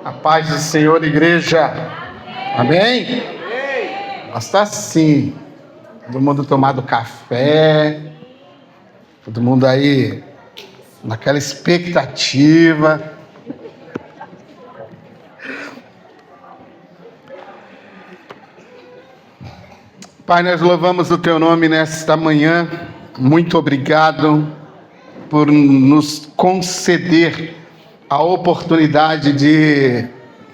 A paz do Senhor, igreja. Amém? Nós está assim. Todo mundo tomando café. Todo mundo aí naquela expectativa. Pai, nós louvamos o Teu nome nesta manhã. Muito obrigado por nos conceder a oportunidade de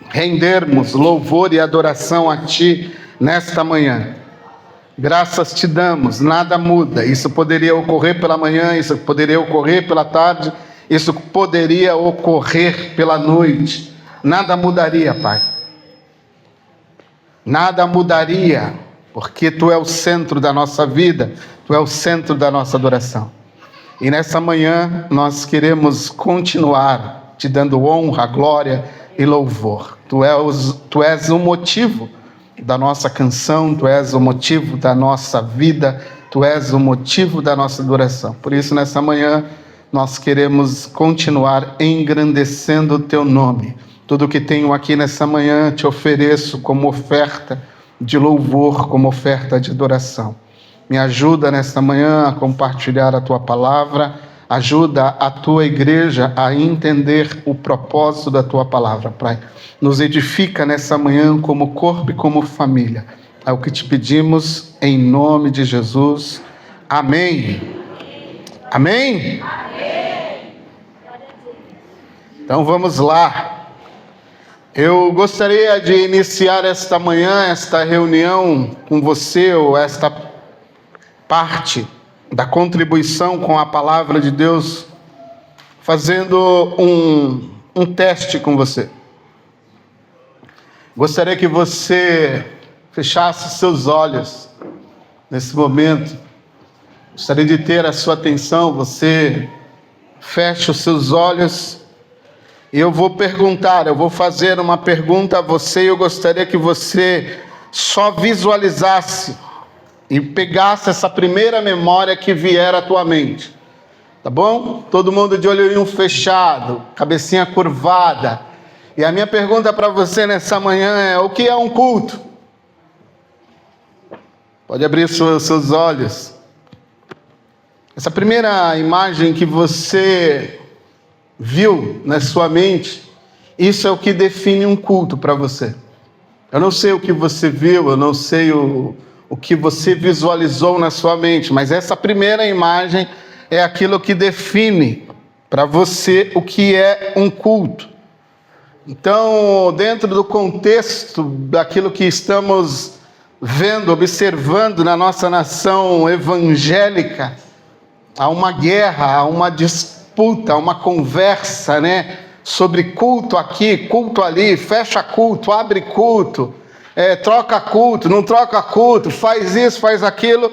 rendermos louvor e adoração a Ti nesta manhã. Graças te damos, nada muda. Isso poderia ocorrer pela manhã, isso poderia ocorrer pela tarde, isso poderia ocorrer pela noite. Nada mudaria, Pai. Nada mudaria, porque Tu é o centro da nossa vida, Tu é o centro da nossa adoração. E nessa manhã nós queremos continuar te dando honra, glória e louvor. Tu és o motivo da nossa canção, Tu és o motivo da nossa vida, Tu és o motivo da nossa adoração. Por isso, nessa manhã, nós queremos continuar engrandecendo o Teu nome. Tudo que tenho aqui nessa manhã, Te ofereço como oferta de louvor, como oferta de adoração. Me ajuda nesta manhã a compartilhar a Tua palavra. Ajuda a Tua igreja a entender o propósito da Tua palavra, Pai. Nos edifica nessa manhã como corpo e como família. É o que te pedimos em nome de Jesus. Amém. Amém? Amém. Então vamos lá. Eu gostaria de iniciar esta manhã, esta reunião com você, ou esta parte da contribuição com a palavra de Deus, fazendo um teste com você. Gostaria que você fechasse seus olhos nesse momento. Gostaria de ter a sua atenção. Você feche os seus olhos e eu vou fazer uma pergunta a você e eu gostaria que você só visualizasse e pegasse essa primeira memória que vier à tua mente. Tá bom? Todo mundo de olhinho fechado, cabecinha curvada. E a minha pergunta para você nessa manhã é: o que é um culto? Pode abrir seus olhos. Essa primeira imagem que você viu na sua mente, isso é o que define um culto para você. Eu não sei o que você viu, eu não sei o que você visualizou na sua mente, mas essa primeira imagem é aquilo que define para você o que é um culto. Então, dentro do contexto daquilo que estamos vendo, observando na nossa nação evangélica, há uma guerra, há uma disputa, há uma conversa, sobre culto aqui, culto ali, fecha culto, abre culto. Troca culto, não troca culto, faz isso, faz aquilo.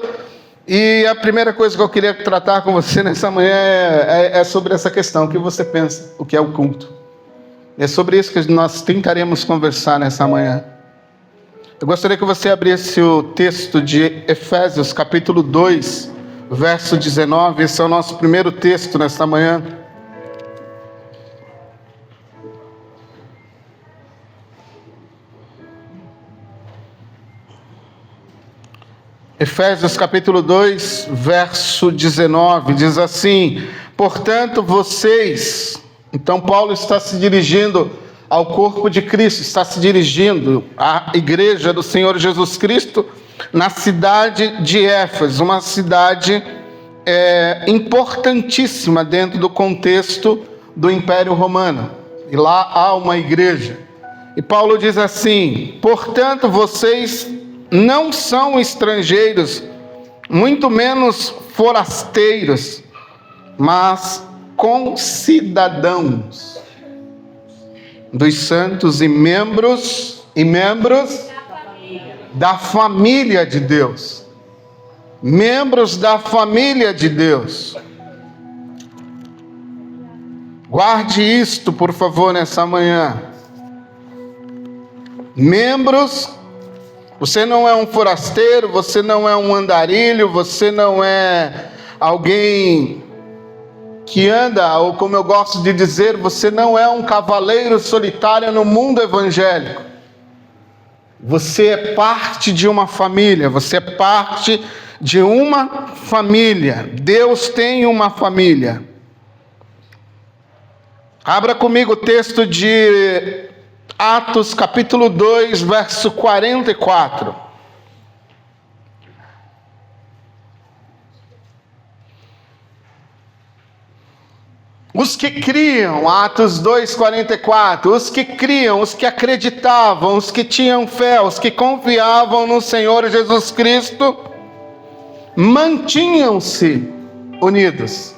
E a primeira coisa que eu queria tratar com você nessa manhã é sobre essa questão. O que você pensa? O que é o culto? É sobre isso que nós tentaremos conversar nessa manhã. Eu gostaria que você abrisse o texto de Efésios, capítulo 2, verso 19. Esse é o nosso primeiro texto nesta manhã. Efésios capítulo 2, verso 19, diz assim: portanto vocês... Então Paulo está se dirigindo ao corpo de Cristo, está se dirigindo à igreja do Senhor Jesus Cristo, na cidade de Éfeso, uma cidade importantíssima dentro do contexto do Império Romano. E lá há uma igreja. E Paulo diz assim: portanto vocês não são estrangeiros, muito menos forasteiros, mas concidadãos dos santos e membros da família de Deus. Membros da família de Deus. Guarde isto, por favor, nessa manhã. Membros. Você não é um forasteiro, você não é um andarilho, você não é alguém que anda, ou como eu gosto de dizer, você não é um cavaleiro solitário no mundo evangélico. Você é parte de uma família, você é parte de uma família. Deus tem uma família. Abra comigo o texto de Atos capítulo 2, verso 44. Os que criam, Atos 2, 44, os que criam, os que acreditavam, os que tinham fé, os que confiavam no Senhor Jesus Cristo, mantinham-se unidos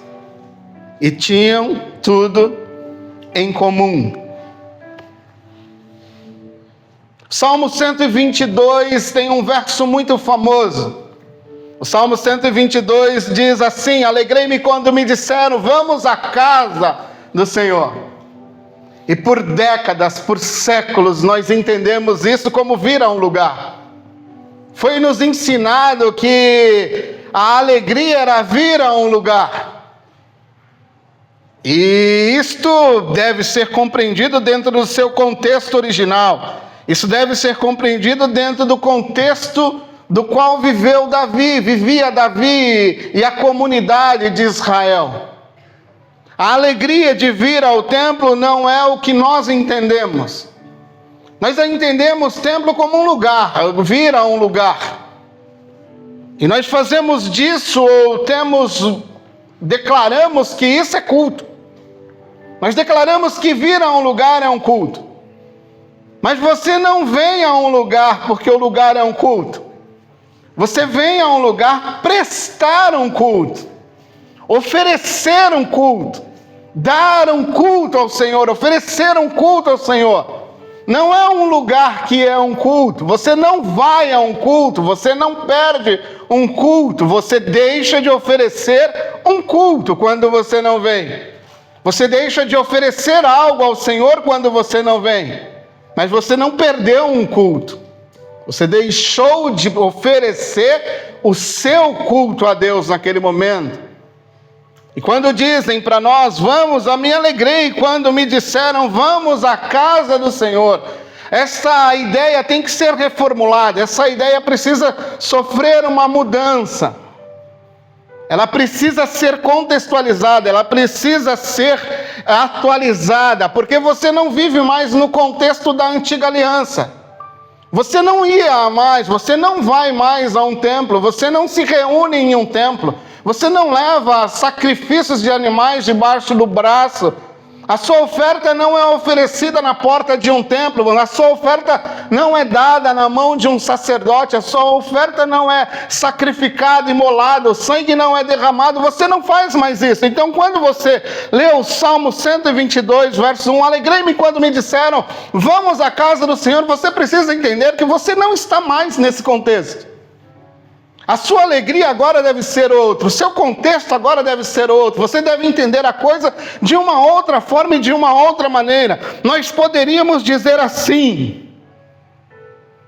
e tinham tudo em comum. Salmo 122 tem um verso muito famoso. O Salmo 122 diz assim: alegrei-me quando me disseram, vamos à casa do Senhor. E por décadas, por séculos, nós entendemos isso como vir a um lugar. Foi nos ensinado que a alegria era vir a um lugar. E isto deve ser compreendido dentro do seu contexto original. Isso deve ser compreendido dentro do contexto do qual vivia Davi e a comunidade de Israel. A alegria de vir ao templo não é o que nós entendemos. Nós entendemos templo como um lugar, vir a um lugar. E nós fazemos disso, ou declaramos que isso é culto. Nós declaramos que vir a um lugar é um culto. Mas você não vem a um lugar porque o lugar é um culto. Você vem a um lugar prestar um culto, oferecer um culto, dar um culto ao Senhor, oferecer um culto ao Senhor. Não é um lugar que é um culto. Você não vai a um culto, você não perde um culto, você deixa de oferecer um culto quando você não vem. Você deixa de oferecer algo ao Senhor quando você não vem. Mas você não perdeu um culto. Você deixou de oferecer o seu culto a Deus naquele momento. E quando dizem para nós, vamos, eu me alegrei quando me disseram, vamos à casa do Senhor. Essa ideia tem que ser reformulada, essa ideia precisa sofrer uma mudança. Ela precisa ser contextualizada, ela precisa ser atualizada, porque você não vive mais no contexto da antiga aliança. Você não ia mais, você não vai mais a um templo, você não se reúne em um templo, você não leva sacrifícios de animais debaixo do braço. A sua oferta não é oferecida na porta de um templo, a sua oferta não é dada na mão de um sacerdote, a sua oferta não é sacrificada, imolada, o sangue não é derramado, você não faz mais isso. Então quando você lê o Salmo 122, verso 1, alegrei-me quando me disseram, vamos à casa do Senhor, você precisa entender que você não está mais nesse contexto. A sua alegria agora deve ser outra, o seu contexto agora deve ser outro, você deve entender a coisa de uma outra forma e de uma outra maneira. Nós poderíamos dizer assim,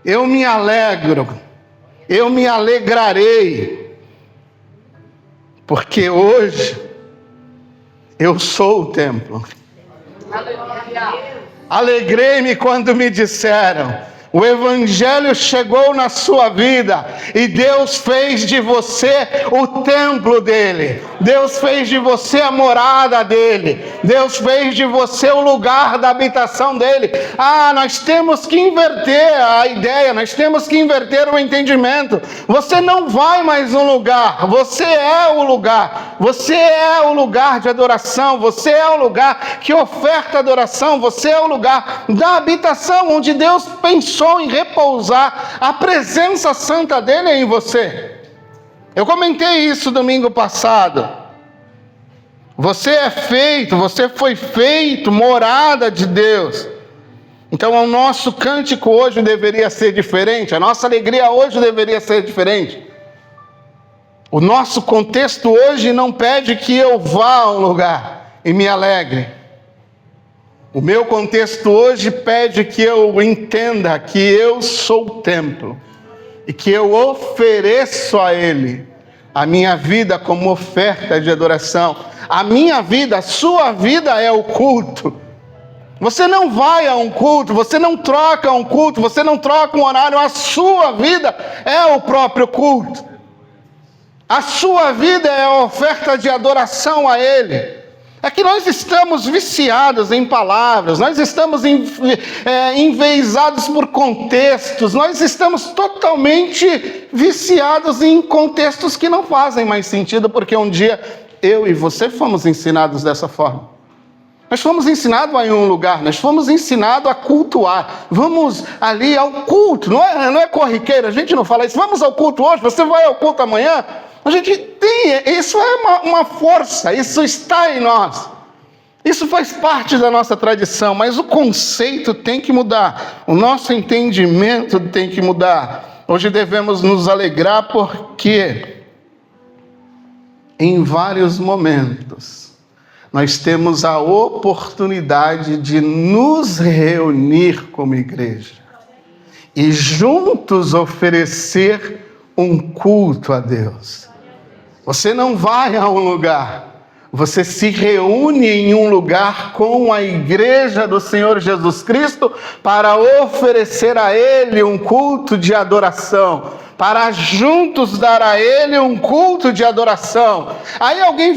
eu me alegro, eu me alegrarei, porque hoje eu sou o templo. Alegrei-me quando me disseram, o Evangelho chegou na sua vida e Deus fez de você o templo dele. Deus fez de você a morada dele. Deus fez de você o lugar da habitação dele. Nós temos que inverter a ideia, nós temos que inverter o entendimento. Você não vai mais no lugar, você é o lugar. Você é o lugar de adoração, você é o lugar que oferta adoração, você é o lugar da habitação onde Deus pensou em repousar a presença santa dele em você. Eu comentei isso domingo passado. Você foi feito morada de Deus. Então o nosso cântico hoje deveria ser diferente, a nossa alegria hoje deveria ser diferente. O nosso contexto hoje não pede que eu vá a um lugar e me alegre. O meu contexto hoje pede que eu entenda que eu sou o templo e que eu ofereço a Ele a minha vida como oferta de adoração. A minha vida, a sua vida é o culto. Você não vai a um culto, você não troca um culto, você não troca um horário, a sua vida é o próprio culto. A sua vida é a oferta de adoração a Ele. É que nós estamos viciados em palavras, nós estamos enviesados por contextos, nós estamos totalmente viciados em contextos que não fazem mais sentido, porque um dia eu e você fomos ensinados dessa forma. Nós fomos ensinados a ir em um lugar, nós fomos ensinados a cultuar. Vamos ali ao culto, não é corriqueiro, a gente não fala isso. Vamos ao culto hoje, você vai ao culto amanhã. A gente tem, isso é uma força, isso está em nós. Isso faz parte da nossa tradição, mas o conceito tem que mudar. O nosso entendimento tem que mudar. Hoje devemos nos alegrar porque em vários momentos nós temos a oportunidade de nos reunir como igreja e juntos oferecer um culto a Deus. Você não vai a um lugar, você se reúne em um lugar com a igreja do Senhor Jesus Cristo para oferecer a Ele um culto de adoração, para juntos dar a Ele um culto de adoração. Aí alguém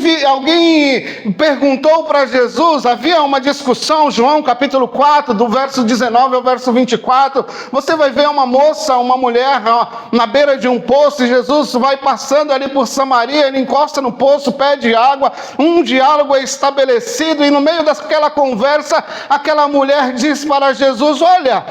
perguntou para Jesus, havia uma discussão, João capítulo 4, do verso 19 ao verso 24, você vai ver uma moça, uma mulher na beira de um poço, e Jesus vai passando ali por Samaria, ele encosta no poço, pede água, um diálogo é estabelecido, e no meio daquela conversa, aquela mulher diz para Jesus, olha,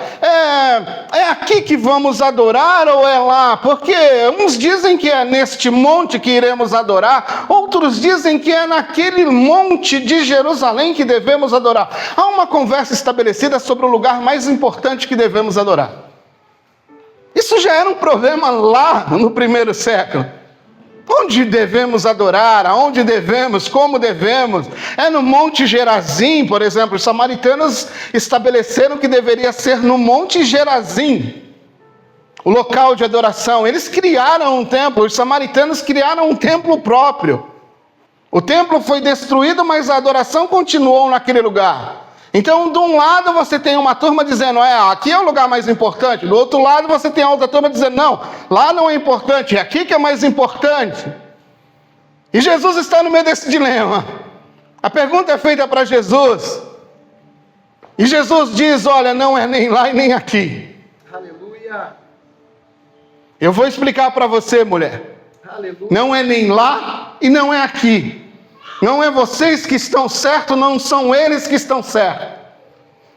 é aqui que vamos adorar ou é lá? Porque uns dizem que é neste monte que iremos adorar, outros dizem que é naquele monte de Jerusalém que devemos adorar. Há uma conversa estabelecida sobre o lugar mais importante que devemos adorar. Isso já era um problema lá no primeiro século. Onde devemos adorar, aonde devemos, como devemos? É no Monte Gerazim, por exemplo. Os samaritanos estabeleceram que deveria ser no Monte Gerazim o local de adoração. Eles criaram um templo, os samaritanos criaram um templo próprio. O templo foi destruído, mas a adoração continuou naquele lugar. Então, de um lado você tem uma turma dizendo, aqui é o lugar mais importante. Do outro lado você tem a outra turma dizendo, não, lá não é importante, é aqui que é mais importante. E Jesus está no meio desse dilema. A pergunta é feita para Jesus. E Jesus diz, olha, não é nem lá e nem aqui. Aleluia. Eu vou explicar para você, mulher. Aleluia. Não é nem lá e não é aqui. Não é vocês que estão certos, não são eles que estão certos.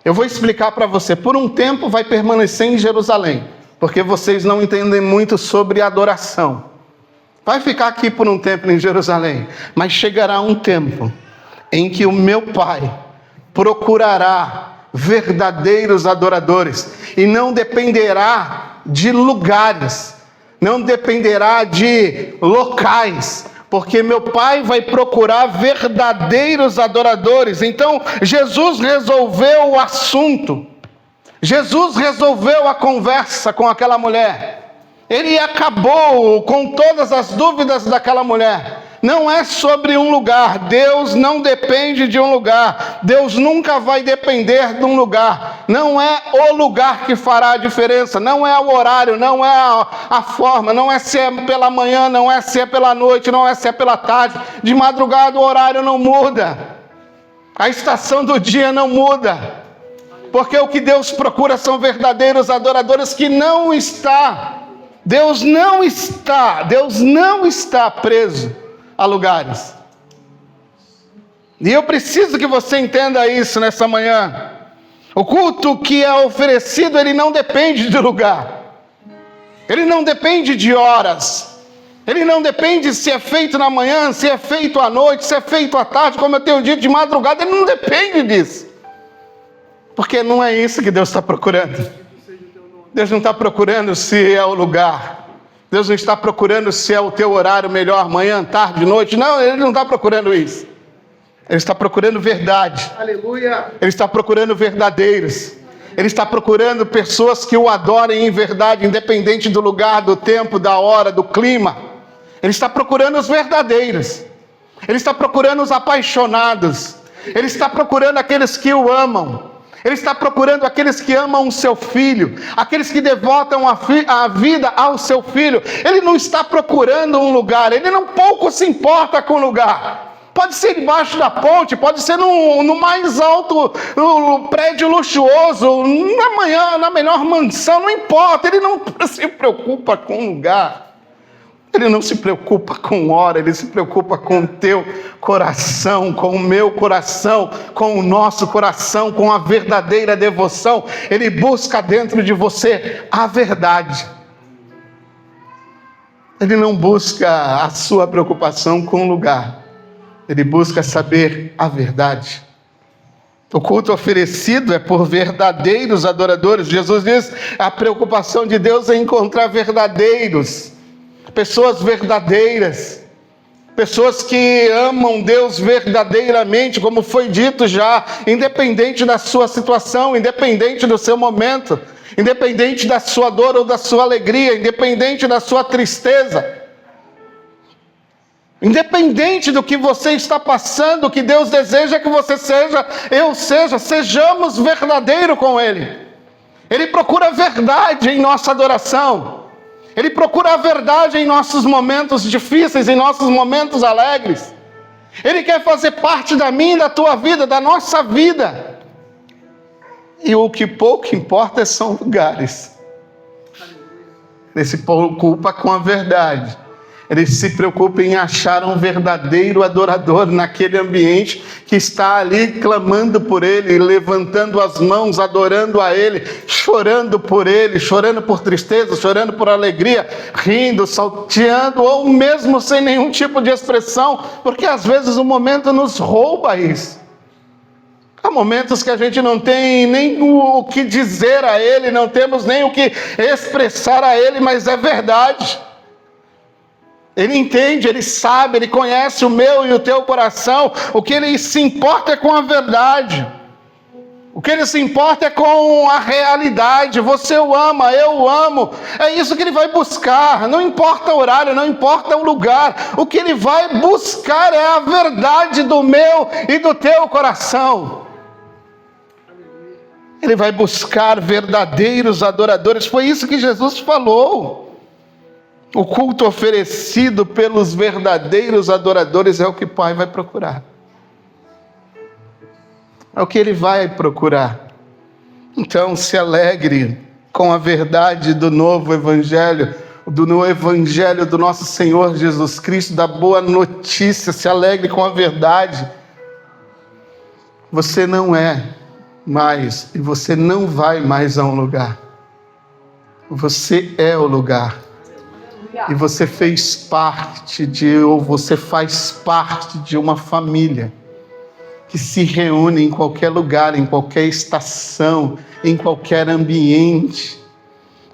Eu vou explicar para você. Por um tempo vai permanecer em Jerusalém, porque vocês não entendem muito sobre adoração. Vai ficar aqui por um tempo em Jerusalém, mas chegará um tempo em que o meu Pai procurará verdadeiros adoradores e não dependerá de lugares, não dependerá de locais, porque meu Pai vai procurar verdadeiros adoradores. Então Jesus resolveu o assunto, Jesus resolveu a conversa com aquela mulher, ele acabou com todas as dúvidas daquela mulher. Não é sobre um lugar, Deus não depende de um lugar, Deus nunca vai depender de um lugar, não é o lugar que fará a diferença, não é o horário, não é a forma, não é se é pela manhã, não é se é pela noite, não é se é pela tarde, de madrugada o horário não muda, a estação do dia não muda, porque o que Deus procura são verdadeiros adoradores que Deus não está preso a lugares. E eu preciso que você entenda isso nessa manhã. O culto que é oferecido, ele não depende de lugar. Ele não depende de horas. Ele não depende se é feito na manhã, se é feito à noite, se é feito à tarde, como eu tenho dito, de madrugada. Ele não depende disso. Porque não é isso que Deus está procurando. Deus não está procurando se é o lugar. Deus não está procurando se é o teu horário melhor, manhã, tarde, noite. Não, Ele não está procurando isso. Ele está procurando verdade. Aleluia. Ele está procurando verdadeiros. Ele está procurando pessoas que o adorem em verdade, independente do lugar, do tempo, da hora, do clima. Ele está procurando os verdadeiros. Ele está procurando os apaixonados. Ele está procurando aqueles que o amam. Ele está procurando aqueles que amam o seu filho, aqueles que devotam a vida ao seu filho. Ele não está procurando um lugar, ele não pouco se importa com o lugar. Pode ser debaixo da ponte, pode ser no mais alto no prédio luxuoso, na melhor mansão, não importa. Ele não se preocupa com o lugar. Ele não se preocupa com hora, ele se preocupa com o teu coração, com o meu coração, com o nosso coração, com a verdadeira devoção. Ele busca dentro de você a verdade. Ele não busca a sua preocupação com o lugar. Ele busca saber a verdade. O culto oferecido é por verdadeiros adoradores. Jesus diz: a preocupação de Deus é encontrar verdadeiros. Pessoas verdadeiras, pessoas que amam Deus verdadeiramente, como foi dito já, independente da sua situação, independente do seu momento, independente da sua dor ou da sua alegria, independente da sua tristeza, independente do que você está passando, o que Deus deseja que você seja, sejamos verdadeiros com Ele. Ele procura a verdade em nossa adoração. Ele procura a verdade em nossos momentos difíceis, em nossos momentos alegres. Ele quer fazer parte da minha, da tua vida, da nossa vida. E o que pouco importa são lugares. Ele se preocupa com a verdade. Ele se preocupa em achar um verdadeiro adorador naquele ambiente que está ali clamando por Ele, levantando as mãos, adorando a Ele, chorando por Ele, chorando por tristeza, chorando por alegria, rindo, salteando, ou mesmo sem nenhum tipo de expressão, porque às vezes o momento nos rouba isso. Há momentos que a gente não tem nem o que dizer a Ele, não temos nem o que expressar a Ele, mas é verdade. Ele entende, Ele sabe, Ele conhece o meu e o teu coração. O que Ele se importa é com a verdade. O que Ele se importa é com a realidade. Você o ama, eu o amo. É isso que Ele vai buscar. Não importa o horário, não importa o lugar. O que Ele vai buscar é a verdade do meu e do teu coração. Ele vai buscar verdadeiros adoradores. Foi isso que Jesus falou. O culto oferecido pelos verdadeiros adoradores é o que o Pai vai procurar. É o que Ele vai procurar. Então, se alegre com a verdade do novo Evangelho, do Evangelho do nosso Senhor Jesus Cristo, da boa notícia. Se alegre com a verdade. Você não é mais e você não vai mais a um lugar. Você é o lugar. E você fez parte ou você faz parte de uma família que se reúne em qualquer lugar, em qualquer estação, em qualquer ambiente.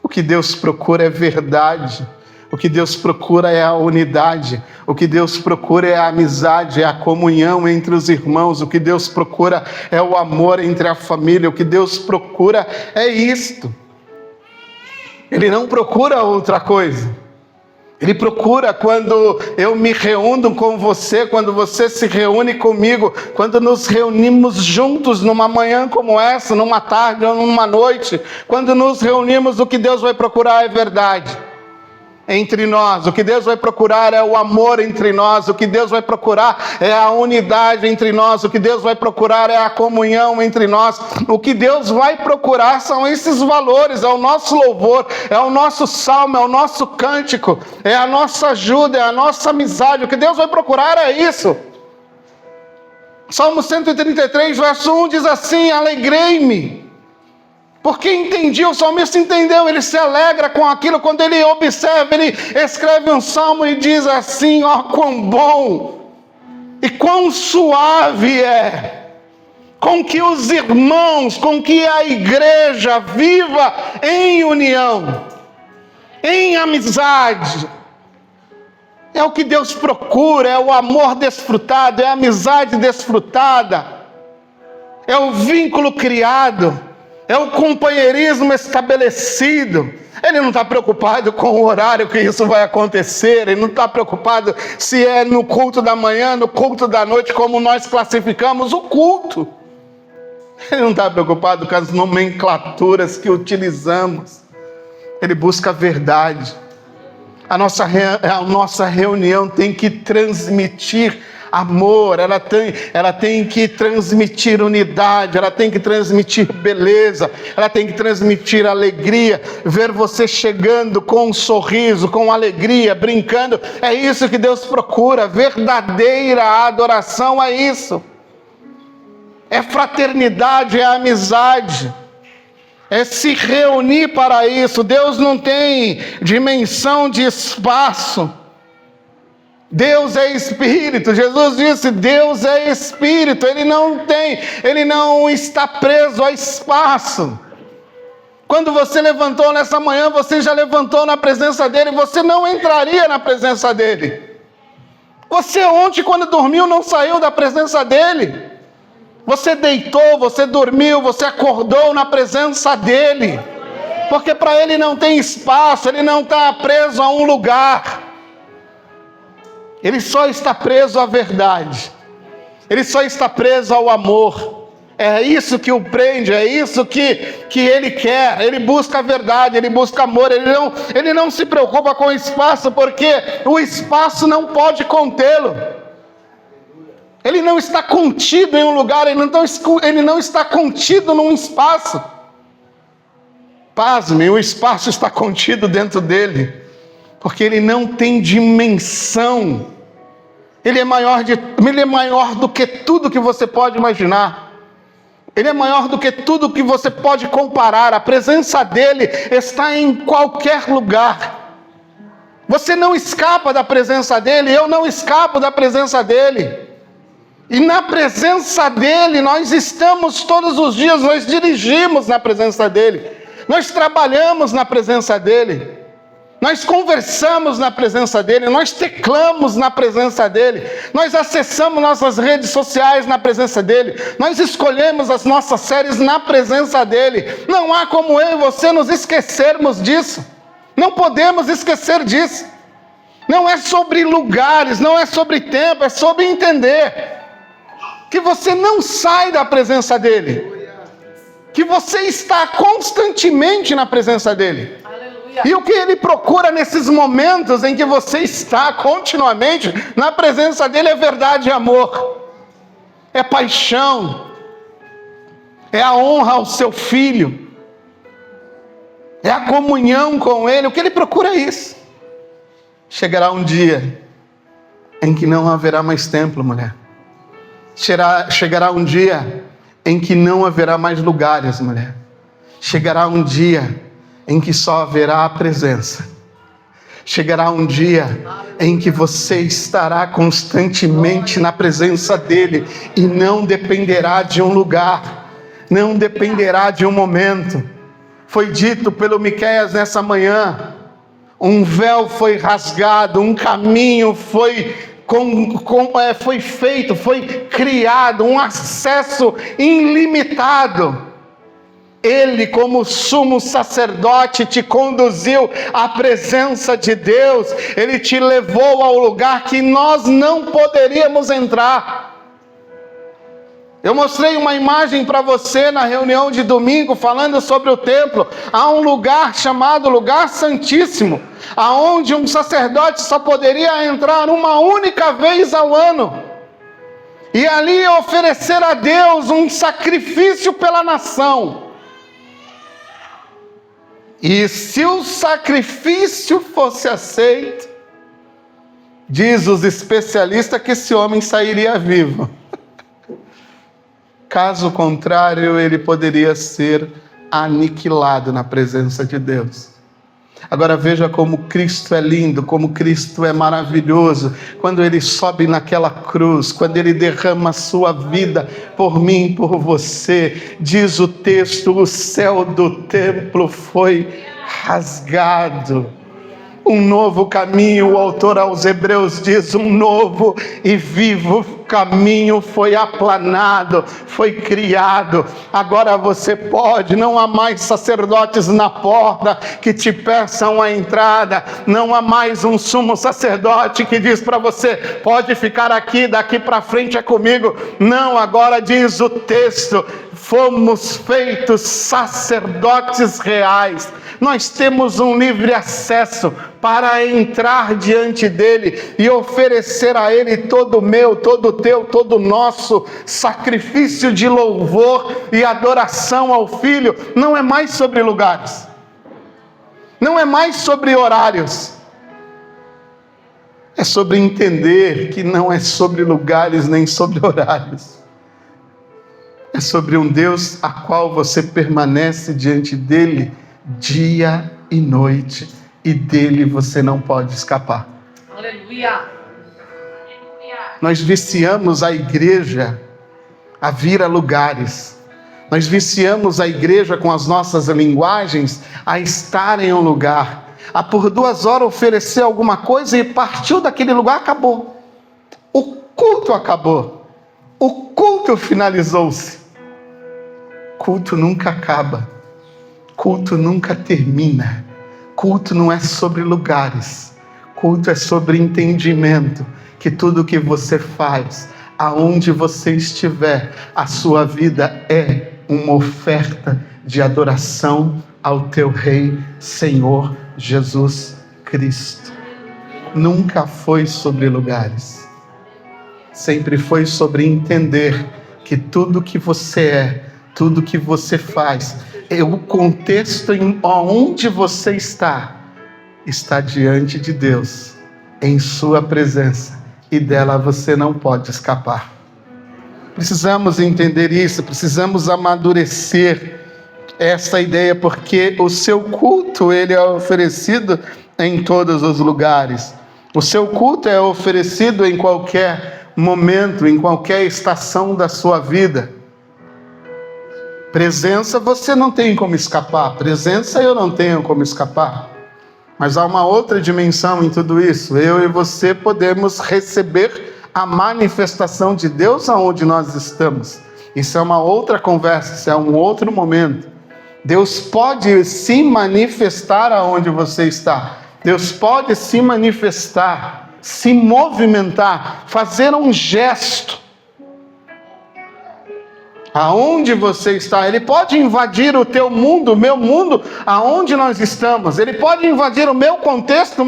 O que Deus procura é verdade. O que Deus procura é a unidade. O que Deus procura é a amizade, é a comunhão entre os irmãos. O que Deus procura é o amor entre a família. O que Deus procura é isto. Ele não procura outra coisa. Ele procura quando eu me reúno com você, quando você se reúne comigo, quando nos reunimos juntos numa manhã como essa, numa tarde ou numa noite, quando nos reunimos, o que Deus vai procurar é verdade entre nós. O que Deus vai procurar é o amor entre nós. O que Deus vai procurar é a unidade entre nós. O que Deus vai procurar é a comunhão entre nós. O que Deus vai procurar são esses valores. É o nosso louvor, é o nosso salmo, é o nosso cântico, é a nossa ajuda, é a nossa amizade. O que Deus vai procurar é isso. Salmo 133, verso 1 diz assim: alegrei-me. Porque entendi, o salmista entendeu, ele se alegra com aquilo. Quando ele observa, ele escreve um salmo e diz assim: ó, quão bom e quão suave é com que os irmãos, com que a igreja viva em união, em amizade. É o que Deus procura, é o amor desfrutado, é a amizade desfrutada, é o vínculo criado, é o companheirismo estabelecido. Ele não está preocupado com o horário que isso vai acontecer, ele não está preocupado se é no culto da manhã, no culto da noite, como nós classificamos o culto. Ele não está preocupado com as nomenclaturas que utilizamos. Ele busca a verdade. A nossa reunião tem que transmitir amor, ela tem que transmitir unidade, ela tem que transmitir beleza, ela tem que transmitir alegria. Ver você chegando com um sorriso, com alegria, brincando, é isso que Deus procura. Verdadeira adoração é isso. É fraternidade, é amizade, é se reunir para isso. Deus não tem dimensão de espaço. Deus é Espírito. Jesus disse, Deus é Espírito. Ele não está preso a espaço. Quando você levantou nessa manhã, você já levantou na presença dele, você não entraria na presença dele. Você ontem, quando dormiu, não saiu da presença dele. Você deitou, você dormiu, você acordou na presença dele. Porque para ele não tem espaço, ele não está preso a um lugar. Ele só está preso à verdade. Ele só está preso ao amor. É isso que o prende, é isso que ele quer. Ele busca a verdade, ele busca amor. Ele não se preocupa com o espaço, porque o espaço não pode contê-lo. Ele não está contido em um lugar, ele não está contido num espaço. Pasme, o espaço está contido dentro dele, porque ele não tem dimensão. Ele é maior do que tudo que você pode imaginar. Ele é maior do que tudo que você pode comparar. A presença dele está em qualquer lugar. Você não escapa da presença dele, eu não escapo da presença dele. E na presença dele nós estamos todos os dias, nós dirigimos na presença dele, nós trabalhamos na presença dele. Nós conversamos na presença dele, nós teclamos na presença dele, nós acessamos nossas redes sociais na presença dele, nós escolhemos as nossas séries na presença dele. Não há como eu e você nos esquecermos disso. Não podemos esquecer disso. Não é sobre lugares, não é sobre tempo, é sobre entender que você não sai da presença dele, que você está constantemente na presença dele. E o que ele procura nesses momentos em que você está continuamente na presença dele é verdade e amor, é paixão, é a honra ao seu filho, é a comunhão com ele. O que ele procura é isso. Chegará um dia em que não haverá mais templo, mulher. Chegará um dia em que não haverá mais lugares, mulher. Chegará um dia em que só haverá a presença. Chegará um dia em que você estará constantemente na presença dele e não dependerá de um lugar, não dependerá de um momento. Foi dito pelo Miqueias nessa manhã, um véu foi rasgado, um caminho foi feito, foi criado, um acesso ilimitado. Ele, como sumo sacerdote, te conduziu à presença de Deus. Ele te levou ao lugar que nós não poderíamos entrar. Eu mostrei uma imagem para você na reunião de domingo, falando sobre o templo. Há um lugar chamado Lugar Santíssimo, aonde um sacerdote só poderia entrar uma única vez ao ano. E ali oferecer a Deus um sacrifício pela nação. E se o sacrifício fosse aceito, diz os especialistas que esse homem sairia vivo. Caso contrário, ele poderia ser aniquilado na presença de Deus. Agora veja como Cristo é lindo, como Cristo é maravilhoso. Quando ele sobe naquela cruz, quando ele derrama a sua vida por mim e por você, diz o texto, o céu do templo foi rasgado. Um novo caminho, o autor aos Hebreus diz, um novo e vivo caminho foi aplanado, foi criado. Agora você pode, não há mais sacerdotes na porta que te peçam a entrada, não há mais um sumo sacerdote que diz para você, pode ficar aqui, daqui para frente é comigo. Não, agora diz o texto, fomos feitos sacerdotes reais. Nós temos um livre acesso para entrar diante dele e oferecer a ele todo o meu, todo o teu, todo o nosso sacrifício de louvor e adoração ao Filho. Não é mais sobre lugares, não é mais sobre horários, é sobre entender que não é sobre lugares nem sobre horários. É sobre um Deus a qual você permanece diante dele dia e noite, e dele você não pode escapar. Aleluia. Nós viciamos a igreja a vir a lugares. Nós viciamos a igreja com as nossas linguagens a estar em um lugar, a por 2 horas oferecer alguma coisa e partiu daquele lugar, acabou. O culto acabou. O culto finalizou-se. Culto nunca acaba. Culto nunca termina. Culto não é sobre lugares. Culto é sobre entendimento. Que tudo que você faz, aonde você estiver, a sua vida é uma oferta de adoração ao teu Rei, Senhor Jesus Cristo. Nunca foi sobre lugares. Sempre foi sobre entender que tudo que você é, tudo que você faz, o contexto em onde você está diante de Deus, em sua presença, e dela você não pode escapar. Precisamos entender isso, precisamos amadurecer essa ideia, porque o seu culto ele é oferecido em todos os lugares. O seu culto é oferecido em qualquer momento, em qualquer estação da sua vida. Presença você não tem como escapar, presença eu não tenho como escapar. Mas há uma outra dimensão em tudo isso. Eu e você podemos receber a manifestação de Deus aonde nós estamos. Isso é uma outra conversa, isso é um outro momento. Deus pode se manifestar aonde você está. Deus pode se manifestar, se movimentar, fazer um gesto. Aonde você está, Ele pode invadir o teu mundo, o meu mundo, aonde nós estamos. Ele pode invadir o meu contexto,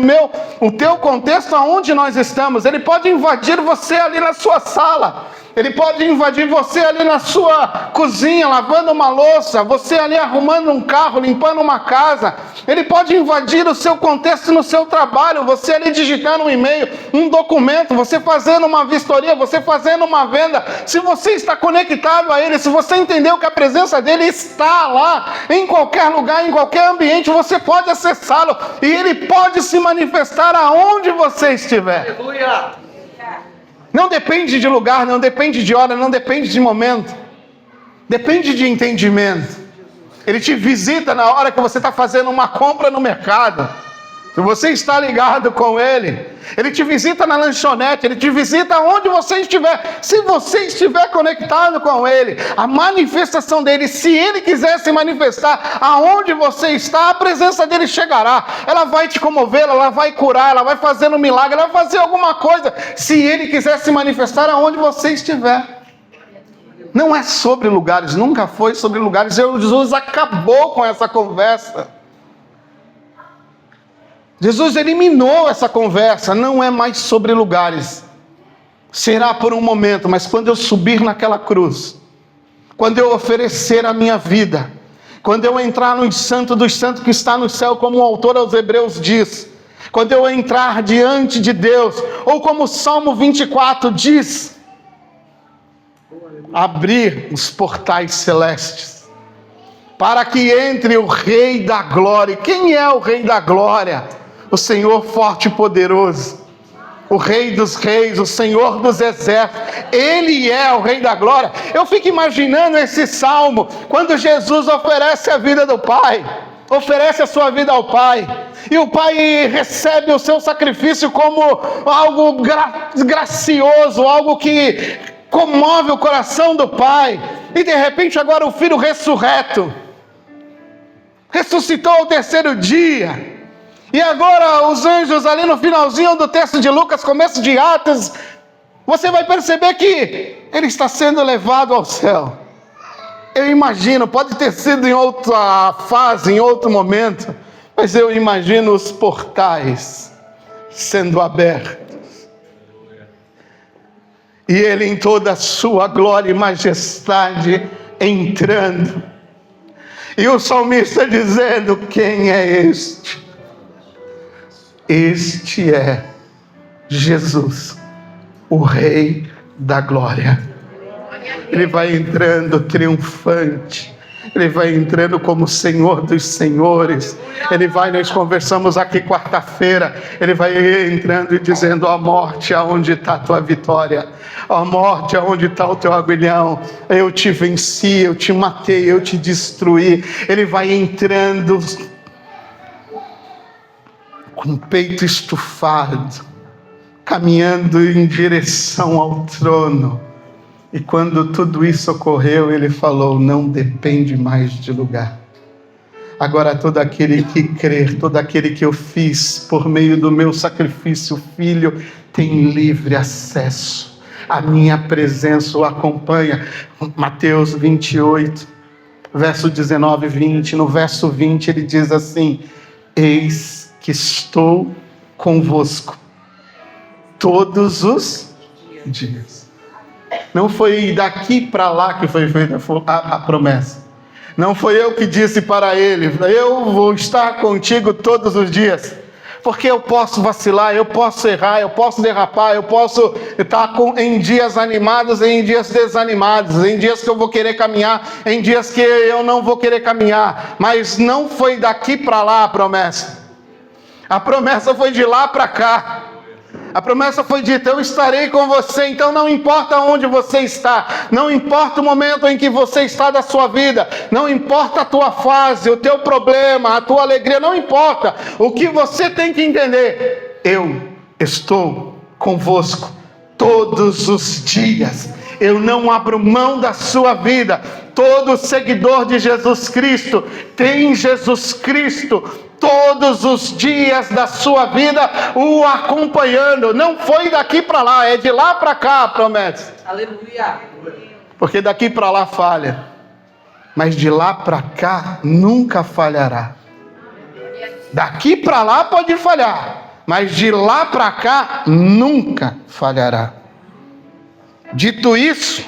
o teu contexto, aonde nós estamos. Ele pode invadir você ali na sua sala. Ele pode invadir você ali na sua cozinha, lavando uma louça, você ali arrumando um carro, limpando uma casa. Ele pode invadir o seu contexto no seu trabalho, você ali digitando um e-mail, um documento, você fazendo uma vistoria, você fazendo uma venda. Se você está conectado a Ele, se você entendeu que a presença dEle está lá, em qualquer lugar, em qualquer ambiente, você pode acessá-lo e Ele pode se manifestar aonde você estiver. Aleluia. Não depende de lugar, não depende de hora, não depende de momento. Depende de entendimento. Ele te visita na hora que você está fazendo uma compra no mercado. Se você está ligado com Ele. Ele te visita na lanchonete, Ele te visita onde você estiver. Se você estiver conectado com Ele, a manifestação dEle, se Ele quiser se manifestar aonde você está, a presença dEle chegará. Ela vai te comover, ela vai curar, ela vai fazer um milagre, ela vai fazer alguma coisa. Se Ele quiser se manifestar aonde você estiver. Não é sobre lugares, nunca foi sobre lugares. Jesus acabou com essa conversa. Jesus eliminou essa conversa, não é mais sobre lugares. Será por um momento, mas quando eu subir naquela cruz, quando eu oferecer a minha vida, quando eu entrar no Santo dos Santos que está no céu, como o autor aos Hebreus diz, quando eu entrar diante de Deus, ou como o Salmo 24 diz, abrir os portais celestes, para que entre o Rei da Glória. Quem é o Rei da Glória? O Senhor forte e poderoso, o Rei dos reis, o Senhor dos exércitos. Ele é o Rei da Glória. Eu fico imaginando esse salmo, quando Jesus oferece a vida do Pai. oferece a sua vida ao Pai, e o Pai recebe o seu sacrifício como algo gracioso, algo que comove o coração do Pai, e de repente agora o Filho ressurreto, ressuscitou ao terceiro dia, e agora os anjos ali no finalzinho do texto de Lucas, começo de Atos, você vai perceber que ele está sendo levado ao céu. Eu imagino, pode ter sido em outra fase, em outro momento, mas eu imagino os portais sendo abertos. E ele em toda a sua glória e majestade entrando. E o salmista dizendo: quem é este? Este é Jesus, o Rei da Glória. Ele vai entrando triunfante, ele vai entrando como Senhor dos Senhores. Ele vai, nós conversamos aqui quarta-feira, ele vai entrando e dizendo: ó morte, aonde está a tua vitória? Ó morte, aonde está o teu aguilhão? Eu te venci, eu te matei, eu te destruí. Ele vai entrando com o peito estufado, caminhando em direção ao trono. E quando tudo isso ocorreu, ele falou: não depende mais de lugar. Agora todo aquele que crer, todo aquele que eu fiz por meio do meu sacrifício, Filho, tem livre acesso. A minha presença o acompanha. Mateus 28, verso 19 e 20. No verso 20 ele diz assim: eis que estou convosco todos os dias. Não foi daqui para lá que foi feita a promessa. Não foi eu que disse para ele: eu vou estar contigo todos os dias. Porque eu posso vacilar, eu posso errar, eu posso derrapar, eu posso estar em dias animados e em dias desanimados, em dias que eu vou querer caminhar, em dias que eu não vou querer caminhar. Mas não foi daqui para lá a promessa. A promessa foi de lá para cá. A promessa foi dita: eu estarei com você. Então não importa onde você está, não importa o momento em que você está da sua vida, não importa a tua fase, o teu problema, a tua alegria, não importa. O que você tem que entender: eu estou convosco todos os dias. Eu não abro mão da sua vida. Todo seguidor de Jesus Cristo tem Jesus Cristo todos os dias da sua vida o acompanhando. Não foi daqui para lá, é de lá para cá a promessa. Aleluia. Porque daqui para lá falha, mas de lá para cá nunca falhará. Daqui para lá pode falhar, mas de lá para cá nunca falhará. Dito isso,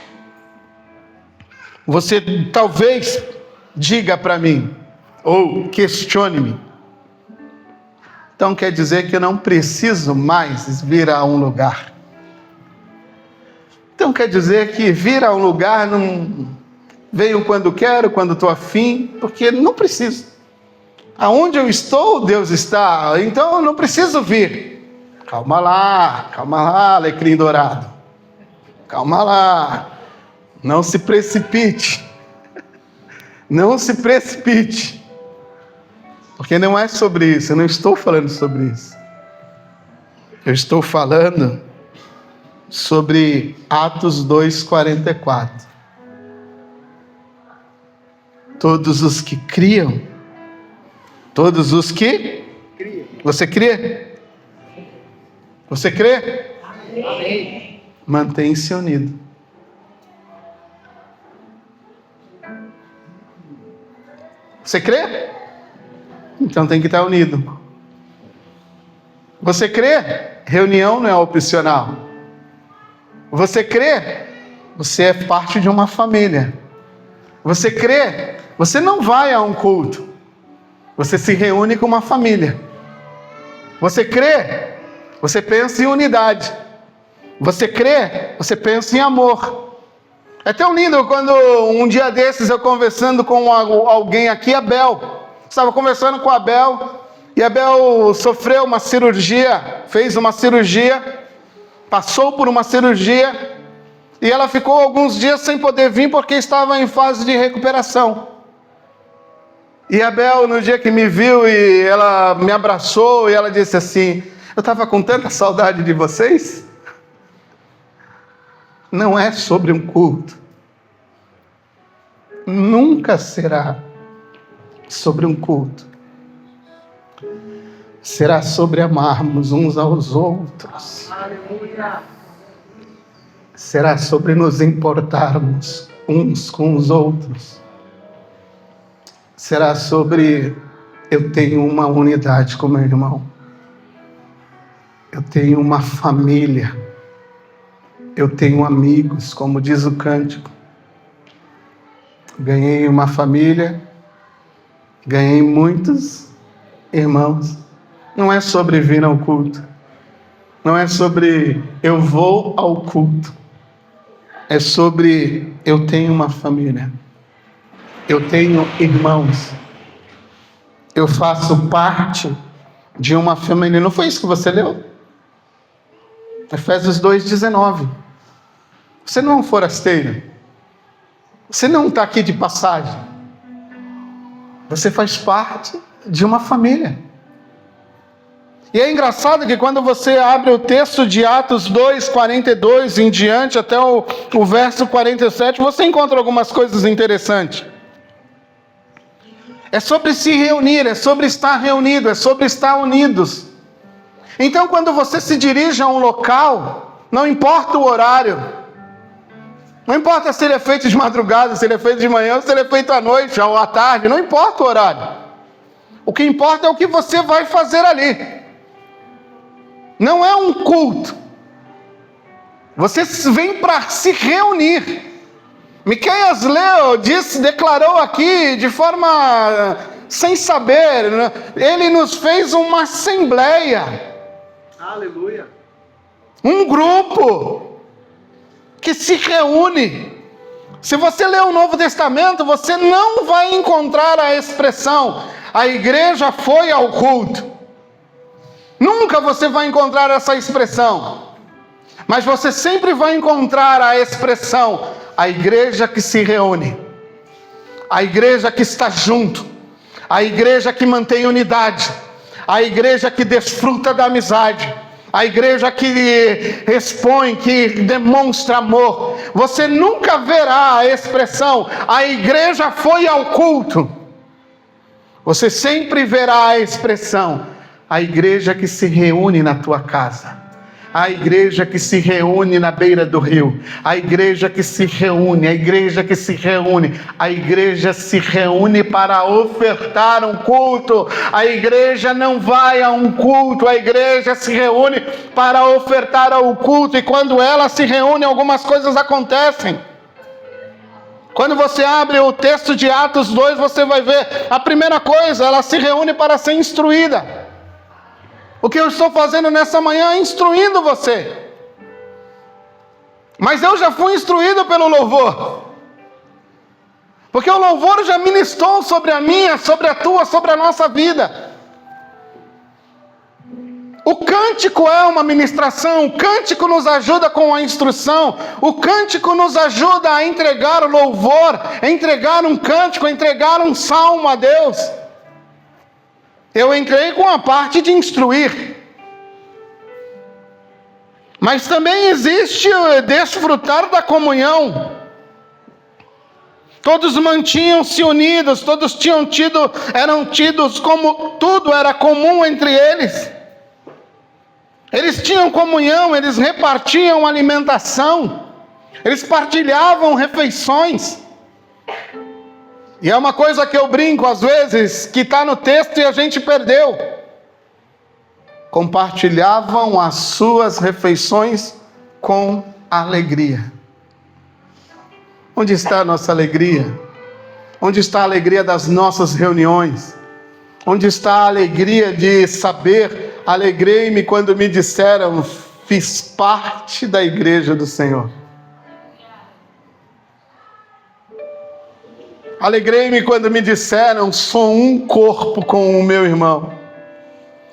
você talvez diga para mim, ou questione-me: então quer dizer que eu não preciso mais vir a um lugar? Então quer dizer que vir a um lugar não venho quando quero, quando estou afim, porque não preciso. Aonde eu estou, Deus está, então eu não preciso vir. Calma lá, alecrim dourado. Calma lá, não se precipite. Não se precipite. Porque não é sobre isso, eu não estou falando sobre isso. Eu estou falando sobre Atos 2:44. Todos os que criam, todos os que... Você crê? Você crê? Amém. Mantém-se unido. Você crê? Então tem que estar unido. Você crê? Reunião não é opcional. Você crê? Você é parte de uma família. Você crê? Você não vai a um culto. Você se reúne com uma família. Você crê? Você pensa em unidade. Você crê? Você pensa em amor. É tão lindo quando um dia desses eu conversando com alguém aqui, Abel. Estava conversando com Abel, e Abel sofreu uma cirurgia, fez uma cirurgia, passou por uma cirurgia, e ela ficou alguns dias sem poder vir porque estava em fase de recuperação. E a Bel, no dia que me viu, e ela me abraçou, e ela disse assim: eu estava com tanta saudade de vocês. Não é sobre um culto. Nunca será sobre um culto. Será sobre amarmos uns aos outros. Aleluia. Será sobre nos importarmos uns com os outros. Será sobre eu tenho uma unidade com meu irmão. Eu tenho uma família. Eu tenho amigos, como diz o cântico. Ganhei uma família. Ganhei muitos irmãos. Não é sobre vir ao culto. Não é sobre eu vou ao culto. É sobre eu tenho uma família. Eu tenho irmãos. Eu faço parte de uma família. Não foi isso que você leu? Efésios 2,19. Você não é um forasteiro. Você não está aqui de passagem. Você faz parte de uma família. E é engraçado que quando você abre o texto de Atos 2:42 em diante, até o verso 47, você encontra algumas coisas interessantes. É sobre se reunir, é sobre estar reunido, é sobre estar unidos. Então, quando você se dirige a um local, não importa o horário, não importa se ele é feito de madrugada, se ele é feito de manhã, se ele é feito à noite ou à tarde, não importa o horário. O que importa é o que você vai fazer ali. Não é um culto. Você vem para se reunir. Miqueias declarou aqui de forma sem saber. Ele nos fez uma assembleia. Aleluia. Um grupo que se reúne. Se você ler o Novo Testamento, você não vai encontrar a expressão a igreja foi ao culto. Nunca você vai encontrar essa expressão. Mas você sempre vai encontrar a expressão a igreja que se reúne. A igreja que está junto. A igreja que mantém unidade. A igreja que desfruta da amizade. A igreja que expõe, que demonstra amor. Você nunca verá a expressão a igreja foi ao culto. Você sempre verá a expressão a igreja que se reúne na tua casa. A igreja que se reúne na beira do rio. A igreja que se reúne. A igreja que se reúne. A igreja se reúne para ofertar um culto. A igreja não vai a um culto. A igreja se reúne para ofertar ao culto. E quando ela se reúne, algumas coisas acontecem. Quando você abre o texto de Atos 2, você vai ver a primeira coisa, ela se reúne para ser instruída. O que eu estou fazendo nessa manhã é instruindo você. Mas eu já fui instruído pelo louvor. Porque o louvor já ministrou sobre a minha, sobre a tua, sobre a nossa vida. O cântico é uma ministração, o cântico nos ajuda com a instrução, o cântico nos ajuda a entregar o louvor, a entregar um cântico, a entregar um salmo a Deus. Eu entrei com a parte de instruir. Mas também existe o desfrutar da comunhão. Todos mantinham-se unidos, todos eram tidos como tudo era comum entre eles. Eles tinham comunhão, eles repartiam alimentação, eles partilhavam refeições. E é uma coisa que eu brinco às vezes, que está no texto e a gente perdeu. Compartilhavam as suas refeições com alegria. Onde está a nossa alegria? Onde está a alegria das nossas reuniões? Onde está a alegria de saber, alegrei-me quando me disseram, fiz parte da igreja do Senhor. Alegrei-me quando me disseram, sou um corpo com o meu irmão.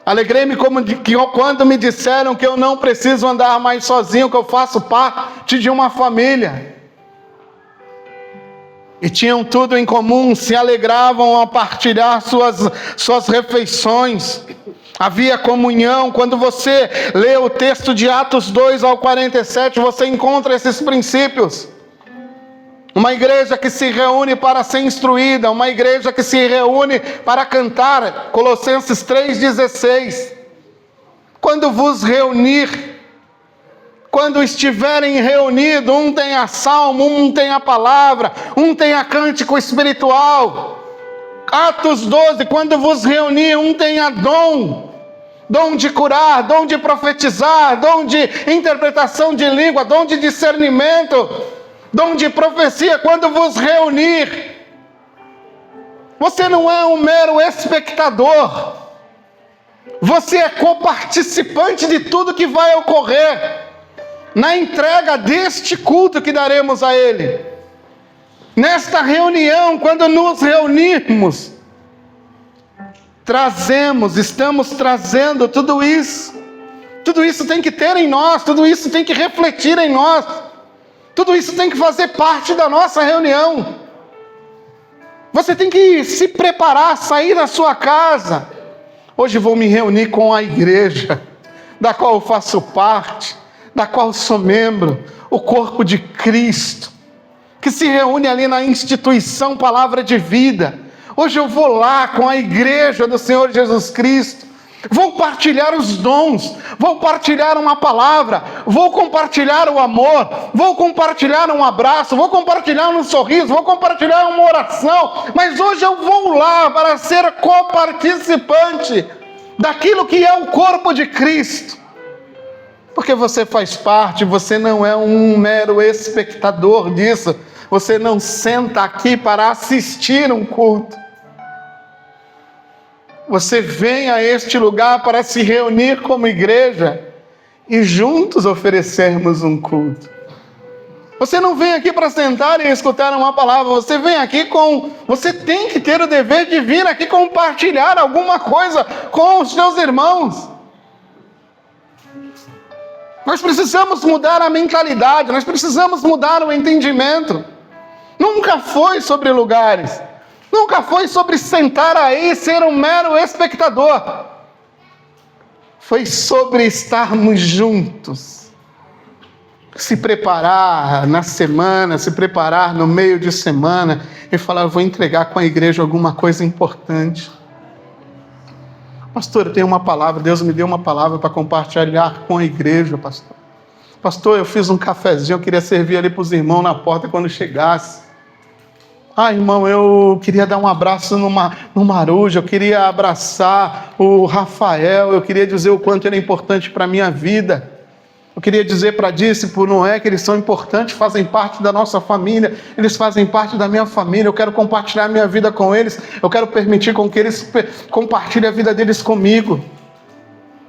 Alegrei-me quando me disseram que eu não preciso andar mais sozinho, que eu faço parte de uma família. e tinham tudo em comum, se alegravam a partilhar suas refeições. Havia comunhão. Quando você lê o texto de Atos 2 ao 47, você encontra esses princípios. Uma igreja que se reúne para ser instruída, uma igreja que se reúne para cantar, Colossenses 3,16. Quando vos reunir, quando estiverem reunidos, um tem a salmo, um tem a palavra, um tem a cântico espiritual. Atos 12, quando vos reunir, um tem a dom de curar, dom de profetizar, dom de interpretação de língua, dom de discernimento, dom de profecia. Quando vos reunir, você não é um mero espectador, você é coparticipante de tudo que vai ocorrer na entrega deste culto que daremos a Ele. Nesta reunião, quando nos reunirmos, estamos trazendo tudo isso. Tudo isso tem que ter em nós, tudo isso tem que refletir em nós, tudo isso tem que fazer parte da nossa reunião. Você tem que se preparar, sair da sua casa. Hoje vou me reunir com a igreja, da qual eu faço parte, da qual sou membro, o corpo de Cristo, que se reúne ali na instituição Palavra de Vida. Hoje eu vou lá com a igreja do Senhor Jesus Cristo, vou partilhar os dons, vou partilhar uma palavra, vou compartilhar o amor, vou compartilhar um abraço, vou compartilhar um sorriso, vou compartilhar uma oração, mas hoje eu vou lá para ser coparticipante daquilo que é o corpo de Cristo. Porque você faz parte, você não é um mero espectador disso. Você não senta aqui para assistir um culto. Você vem a este lugar para se reunir como igreja e juntos oferecermos um culto. Você não vem aqui para sentar e escutar uma palavra. Você vem aqui você tem que ter o dever de vir aqui compartilhar alguma coisa com os seus irmãos. Nós precisamos mudar a mentalidade, nós precisamos mudar o entendimento. Nunca foi sobre lugares, nunca foi sobre sentar aí e ser um mero espectador. Foi sobre estarmos juntos, se preparar na semana, se preparar no meio de semana e falar: eu vou entregar com a igreja alguma coisa importante. Pastor, eu tenho uma palavra, Deus me deu uma palavra para compartilhar com a igreja, pastor. Pastor, eu fiz um cafezinho, eu queria servir ali para os irmãos na porta quando chegasse. Irmão, eu queria dar um abraço no Maruja, eu queria abraçar o Rafael, eu queria dizer o quanto ele é importante para a minha vida. Eu queria dizer para Dice, para o Noé, que eles são importantes, fazem parte da nossa família, eles fazem parte da minha família. Eu quero compartilhar a minha vida com eles, eu quero permitir com que eles compartilhem a vida deles comigo.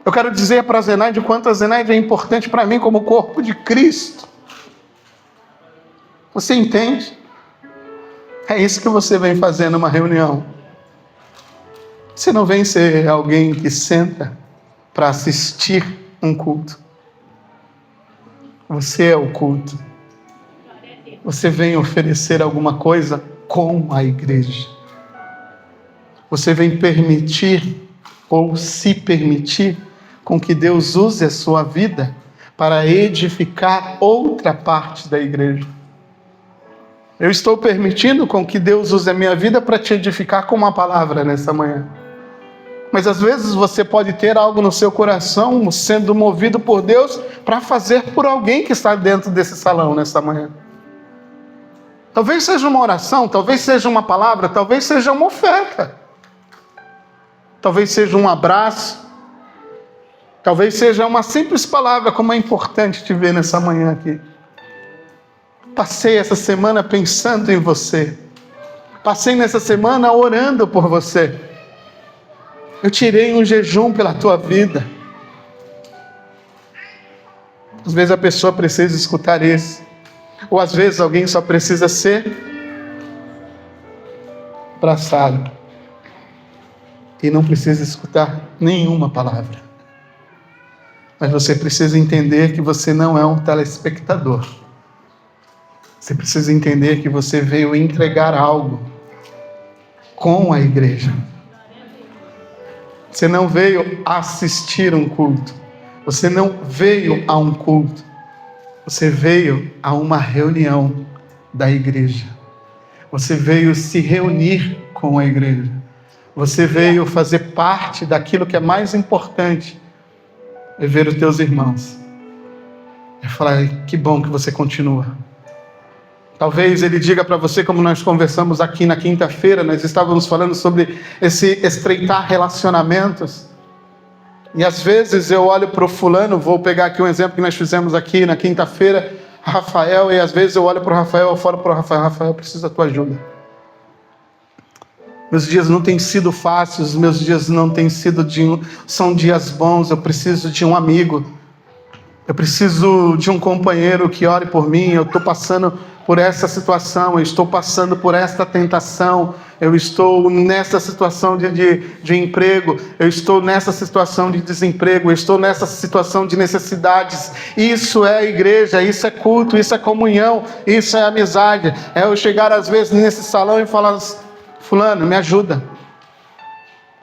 Eu quero dizer para a Zenaide o quanto a Zenaide é importante para mim como corpo de Cristo. Você entende? É isso que você vem fazer numa reunião. Você não vem ser alguém que senta para assistir um culto. Você é o culto. Você vem oferecer alguma coisa com a igreja. Você vem permitir ou se permitir com que Deus use a sua vida para edificar outra parte da igreja. Eu estou permitindo com que Deus use a minha vida para te edificar com uma palavra nessa manhã. Mas às vezes você pode ter algo no seu coração sendo movido por Deus para fazer por alguém que está dentro desse salão nessa manhã. Talvez seja uma oração, talvez seja uma palavra, talvez seja uma oferta. Talvez seja um abraço. Talvez seja uma simples palavra, como é importante te ver nessa manhã aqui. Passei essa semana pensando em você. Passei nessa semana orando por você. Eu tirei um jejum pela tua vida. Às vezes a pessoa precisa escutar isso. Ou às vezes alguém só precisa ser abraçado. E não precisa escutar nenhuma palavra. Mas você precisa entender que você não é um telespectador. Você precisa entender que você veio entregar algo com a igreja. Você não veio assistir um culto. Você não veio a um culto. Você veio a uma reunião da igreja. Você veio se reunir com a igreja. Você veio fazer parte daquilo que é mais importante. É ver os teus irmãos. É falar, que bom que você continua. Talvez ele diga para você, como nós conversamos aqui na quinta-feira, nós estávamos falando sobre esse estreitar relacionamentos. E às vezes eu olho para o fulano, vou pegar aqui um exemplo que nós fizemos aqui na quinta-feira, Rafael, e às vezes eu olho para o Rafael, eu falo para o Rafael, Rafael, eu preciso da tua ajuda. Meus dias não têm sido fáceis, meus dias não têm sido são dias bons, eu preciso de um amigo. Eu preciso de um companheiro que ore por mim, eu estou passando por essa situação, eu estou passando por esta tentação, eu estou nessa situação de emprego, eu estou nessa situação de desemprego, eu estou nessa situação de necessidades. Isso é igreja, isso é culto, isso é comunhão, isso é amizade. É eu chegar às vezes nesse salão e falar, fulano, me ajuda.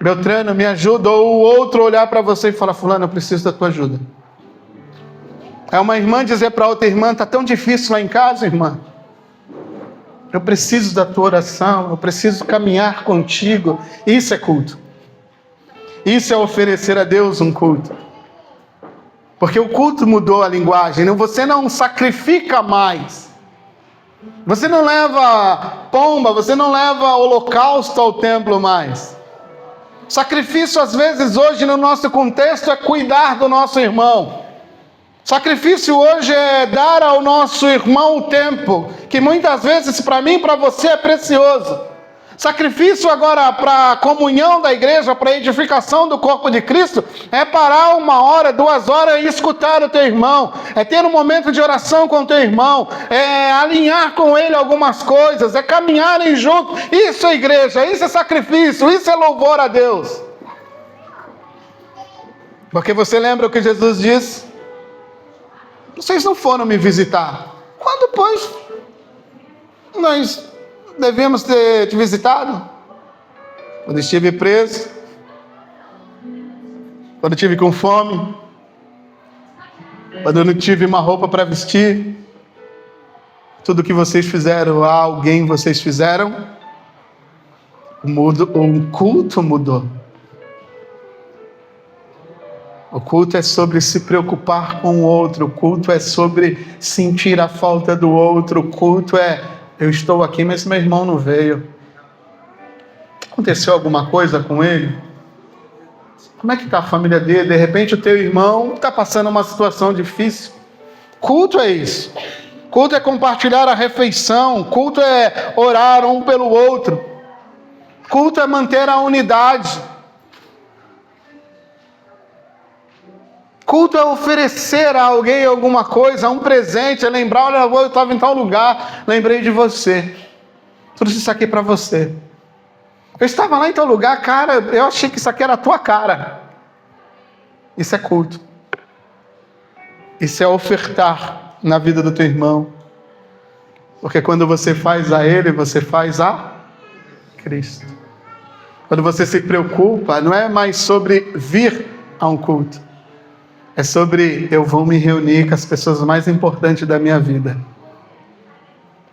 Beltrano, me ajuda. Ou o outro olhar para você e falar, fulano, eu preciso da tua ajuda. É uma irmã dizer para outra irmã, está tão difícil lá em casa, irmã. Eu preciso da tua oração, eu preciso caminhar contigo. Isso é culto. Isso é oferecer a Deus um culto. Porque o culto mudou a linguagem. Você não sacrifica mais. Você não leva pomba, você não leva holocausto ao templo mais. Sacrifício, às vezes, hoje no nosso contexto, é cuidar do nosso irmão. Sacrifício hoje é dar ao nosso irmão o tempo, que muitas vezes para mim e para você é precioso. Sacrifício agora para a comunhão da igreja, para a edificação do corpo de Cristo, é parar 1 hora, 2 horas e escutar o teu irmão, é ter um momento de oração com o teu irmão, é alinhar com ele algumas coisas, é caminharem junto. Isso é igreja, isso é sacrifício, isso é louvor a Deus. Porque você lembra o que Jesus disse? Vocês não foram me visitar. Quando, pois, nós devemos ter te visitado? Quando estive preso, quando estive com fome, quando eu não tive uma roupa para vestir. Tudo que vocês fizeram a alguém, vocês fizeram. O culto mudou. O culto é sobre se preocupar com o outro. O culto é sobre sentir a falta do outro. O culto é, eu estou aqui, mas meu irmão não veio. Aconteceu alguma coisa com ele? Como é que está a família dele? De repente o teu irmão está passando uma situação difícil. Culto é isso. Culto é compartilhar a refeição. Culto é orar um pelo outro. Culto é manter a unidade. Culto é oferecer a alguém alguma coisa, um presente, é lembrar, olha, eu estava em tal lugar, lembrei de você. Trouxe isso aqui para você. Eu estava lá em tal lugar, cara, eu achei que isso aqui era a tua cara. Isso é culto. Isso é ofertar na vida do teu irmão. Porque quando você faz a ele, você faz a Cristo. Quando você se preocupa, não é mais sobre vir a um culto. É sobre, eu vou me reunir com as pessoas mais importantes da minha vida.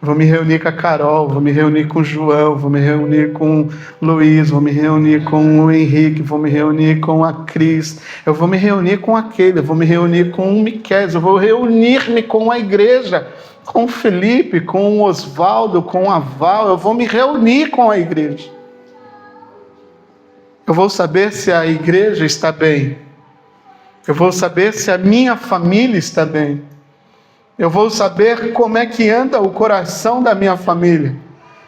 Vou me reunir com a Carol, vou me reunir com o João, vou me reunir com o Luiz, vou me reunir com o Henrique, vou me reunir com a Cris, eu vou me reunir com aquele, eu vou me reunir com o Miquel, eu vou reunir-me com a igreja, com o Felipe, com o Osvaldo, com a Val, eu vou me reunir com a igreja. Eu vou saber se a igreja está bem. Eu vou saber se a minha família está bem. Eu vou saber como é que anda o coração da minha família.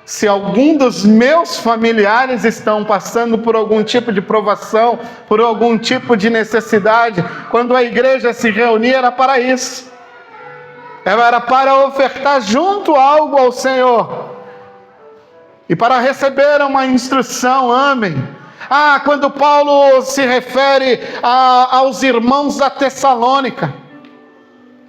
Se algum dos meus familiares estão passando por algum tipo de provação, por algum tipo de necessidade, quando a igreja se reunia era para isso. Era para ofertar junto algo ao Senhor. E para receber uma instrução, amém. Quando Paulo se refere aos irmãos da Tessalônica,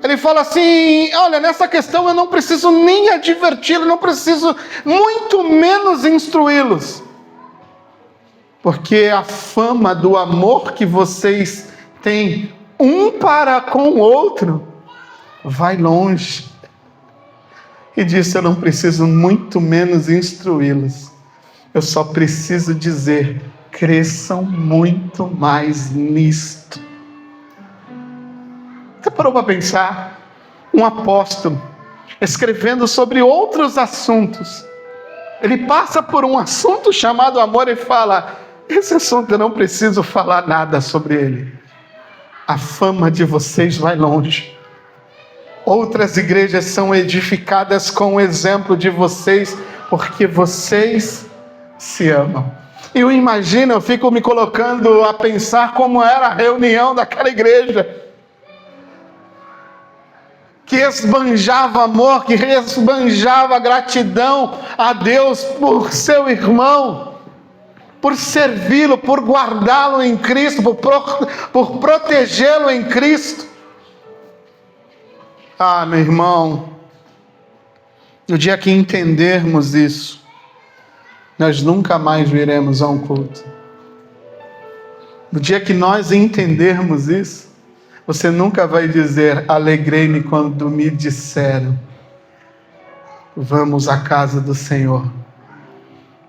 Ele fala assim: olha, nessa questão eu não preciso nem adverti-los, não preciso muito menos instruí-los. Porque a fama do amor que vocês têm um para com o outro vai longe. E disse: eu não preciso muito menos instruí-los. Eu só preciso dizer: cresçam muito mais nisto. Você parou para pensar? Um apóstolo escrevendo sobre outros assuntos, ele passa por um assunto chamado amor e fala: esse assunto eu não preciso falar nada sobre ele. A fama de vocês vai longe. Outras igrejas são edificadas com o exemplo de vocês, porque vocês se amam. Eu imagino, eu fico me colocando a pensar como era a reunião daquela igreja, que esbanjava amor, que esbanjava gratidão a Deus por seu irmão, por servi-lo, por guardá-lo em Cristo, por protegê-lo em Cristo. Ah, meu irmão, no dia que entendermos isso, nós nunca mais viremos a um culto. No dia que nós entendermos isso, você nunca vai dizer: alegrei-me quando me disseram, vamos à casa do Senhor.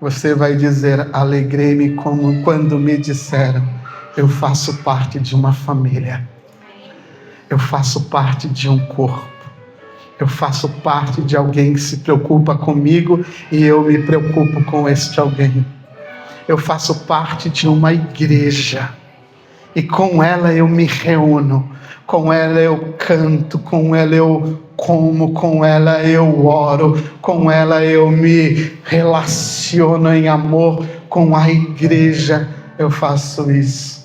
Você vai dizer: alegrei-me quando me disseram, eu faço parte de uma família. Eu faço parte de um corpo. Eu faço parte de alguém que se preocupa comigo e eu me preocupo com este alguém. Eu faço parte de uma igreja e com ela eu me reúno, com ela eu canto, com ela eu como, com ela eu oro, com ela eu me relaciono em amor, com a igreja eu faço isso.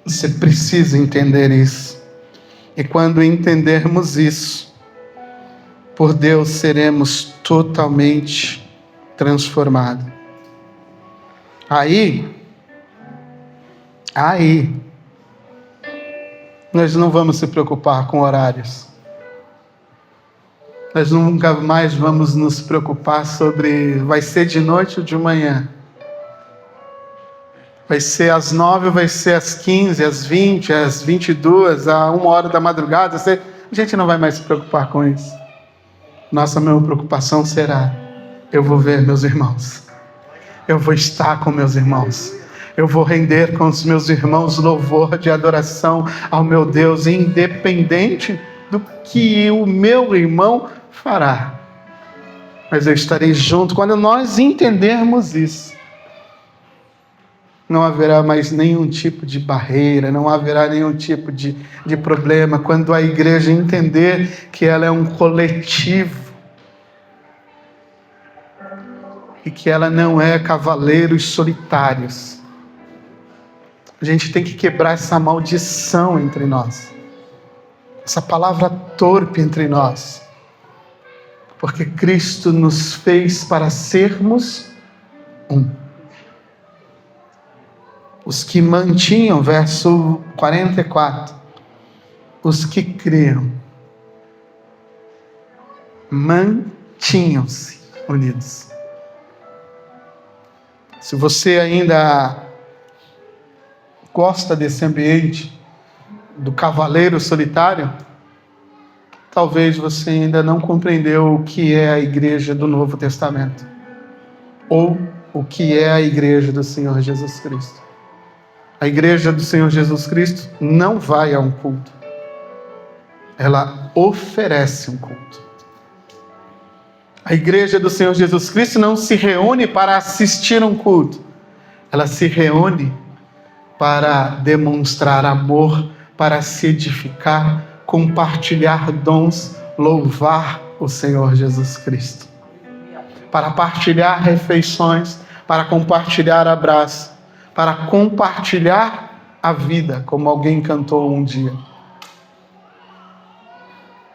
Você precisa entender isso. E quando entendermos isso, por Deus seremos totalmente transformados. Aí, nós não vamos se preocupar com horários. Nós nunca mais vamos nos preocupar sobre vai ser de noite ou de manhã. Vai ser às 9, vai ser às 15, às 20, às 22, a 1h da madrugada. A gente não vai mais se preocupar com isso. Nossa maior preocupação será: eu vou ver meus irmãos. Eu vou estar com meus irmãos. Eu vou render com os meus irmãos louvor de adoração ao meu Deus, independente do que o meu irmão fará. Mas eu estarei junto. Quando nós entendermos isso, não haverá mais nenhum tipo de barreira, não haverá nenhum tipo de problema. Quando a igreja entender que ela é um coletivo e que ela não é cavaleiros solitários. A gente tem que quebrar essa maldição entre nós, essa palavra torpe entre nós, porque Cristo nos fez para sermos um. Os que mantinham, verso 44, os que criam, mantinham-se unidos. Se você ainda gosta desse ambiente do cavaleiro solitário, talvez você ainda não compreendeu o que é a igreja do Novo Testamento, ou o que é a igreja do Senhor Jesus Cristo. A igreja do Senhor Jesus Cristo não vai a um culto. Ela oferece um culto. A igreja do Senhor Jesus Cristo não se reúne para assistir um culto. Ela se reúne para demonstrar amor, para se edificar, compartilhar dons, louvar o Senhor Jesus Cristo. Para partilhar refeições, para compartilhar abraços, para compartilhar a vida, como alguém cantou um dia.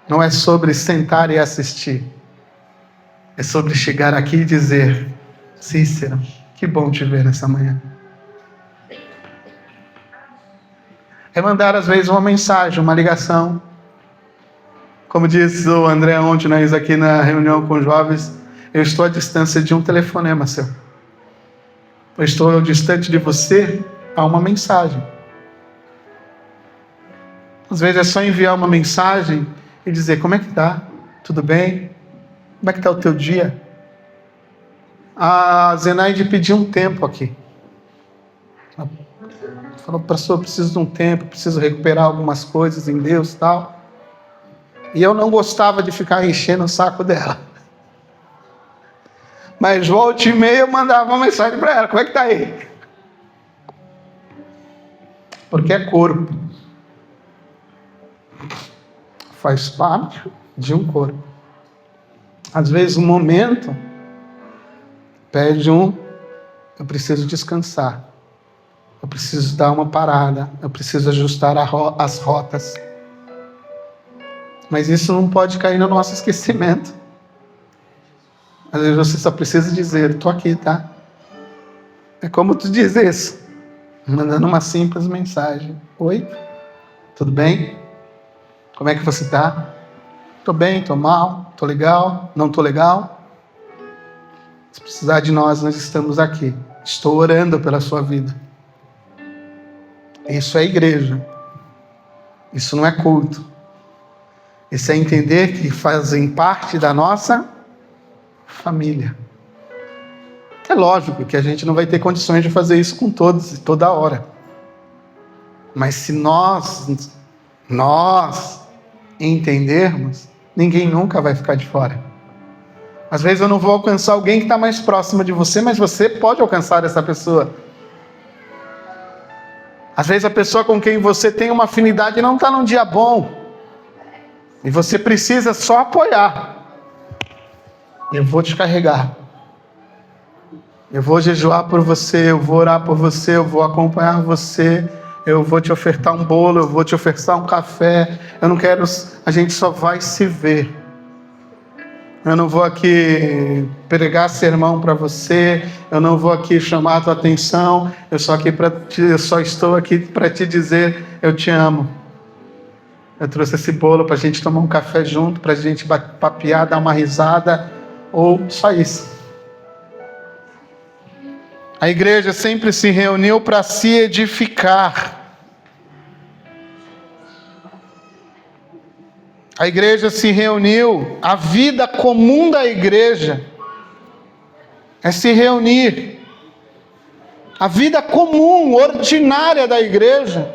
Não é sobre sentar e assistir. É sobre chegar aqui e dizer: Cícero, que bom te ver nessa manhã. É mandar às vezes uma mensagem, uma ligação. Como disse o André ontem, nós aqui na reunião com os jovens, eu estou à distância de um telefonema seu. Eu estou distante de você a uma mensagem. Às vezes é só enviar uma mensagem e dizer: como é que está? Tudo bem? Como é que está o teu dia? A Zenaide pediu um tempo aqui. Ela falou: pastor, eu preciso de um tempo, preciso recuperar algumas coisas em Deus e tal. E eu não gostava de ficar enchendo o saco dela. Mas volta e meia eu mandava uma mensagem para ela: como é que está aí? Porque é corpo. Faz parte de um corpo. Às vezes o momento pede eu preciso descansar. Eu preciso dar uma parada. Eu preciso ajustar as rotas. Mas isso não pode cair no nosso esquecimento. Às vezes você só precisa dizer: estou aqui, tá? É como tu diz isso, mandando uma simples mensagem: oi, tudo bem? Como é que você está? Estou bem, estou mal, estou legal, não estou legal. Se precisar de nós estamos aqui. Estou orando pela sua vida. Isso é igreja. Isso não é culto. Isso é entender que fazem parte da nossa família. É lógico que a gente não vai ter condições de fazer isso com todos e toda hora. Mas se nós entendermos, ninguém nunca vai ficar de fora. Às vezes eu não vou alcançar alguém que está mais próximo de você, mas você pode alcançar essa pessoa. Às vezes a pessoa com quem você tem uma afinidade não está num dia bom. E você precisa só apoiar. Eu vou te carregar. Eu vou jejuar por você, eu vou orar por você, eu vou acompanhar você, eu vou te ofertar um bolo, eu vou te ofertar um café. Eu não quero... A gente só vai se ver. Eu não vou aqui pregar sermão para você, eu não vou aqui chamar a tua atenção, eu só estou aqui para te dizer: eu te amo. Eu trouxe esse bolo para a gente tomar um café junto, para a gente papear, dar uma risada, ou só isso. A igreja sempre se reuniu para se edificar. A igreja se reuniu, a vida comum da igreja é se reunir. A vida comum, ordinária da igreja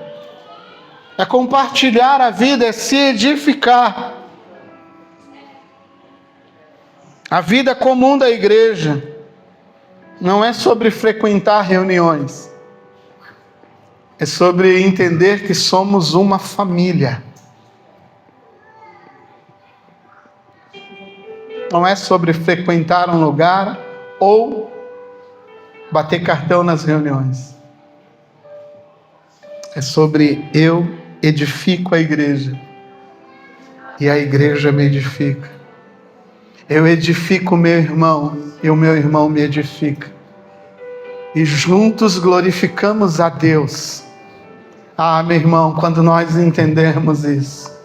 é compartilhar a vida, é se edificar. A vida comum da igreja não é sobre frequentar reuniões, é sobre entender que somos uma família. Não é sobre frequentar um lugar ou bater cartão nas reuniões. É sobre eu edifico a igreja e a igreja me edifica. Eu edifico o meu irmão e o meu irmão me edifica. E juntos glorificamos a Deus. Ah, meu irmão, quando nós entendermos isso,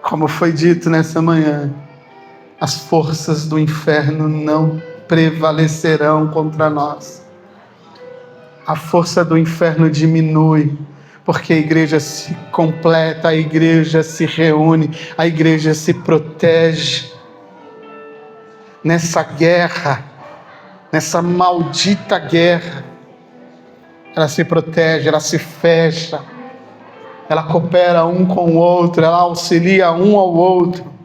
como foi dito nessa manhã, as forças do inferno não prevalecerão contra nós. A força do inferno diminui, porque a igreja se completa, a igreja se reúne, a igreja se protege. Nessa guerra, nessa maldita guerra, ela se protege, ela se fecha, ela coopera um com o outro, ela auxilia um ao outro.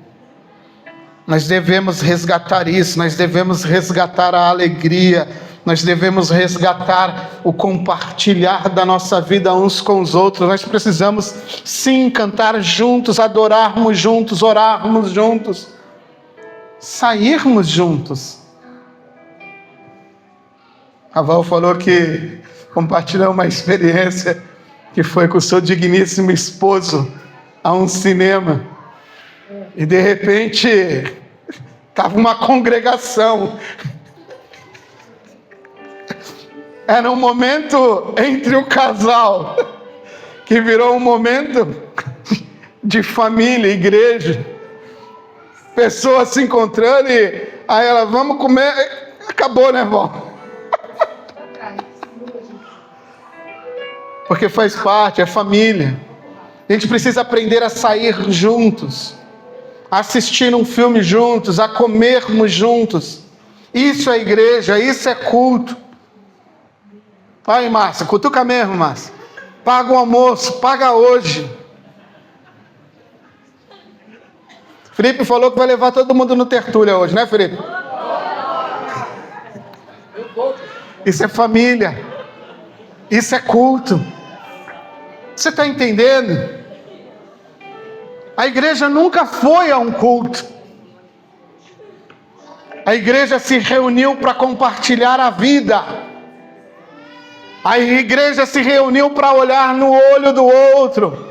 Nós devemos resgatar isso, nós devemos resgatar a alegria, nós devemos resgatar o compartilhar da nossa vida uns com os outros. Nós precisamos sim cantar juntos, adorarmos juntos, orarmos juntos, sairmos juntos. A Val falou que compartilhou uma experiência que foi com o seu digníssimo esposo a um cinema. E de repente estava uma congregação. Era um momento entre o casal que virou um momento de família, igreja. Pessoas se encontrando e aí ela, vamos comer. Acabou, né, vó? Porque faz parte, é família. A gente precisa aprender a sair juntos, a assistir um filme juntos, a comermos juntos. Isso é igreja, isso é culto. Aí, Márcia, cutuca mesmo, Márcia. Paga o almoço, paga hoje. Felipe falou que vai levar todo mundo no Tertúlia hoje, né, Felipe? Isso é família. Isso é culto. Você está entendendo? A igreja nunca foi a um culto. A igreja se reuniu para compartilhar a vida. A igreja se reuniu para olhar no olho do outro.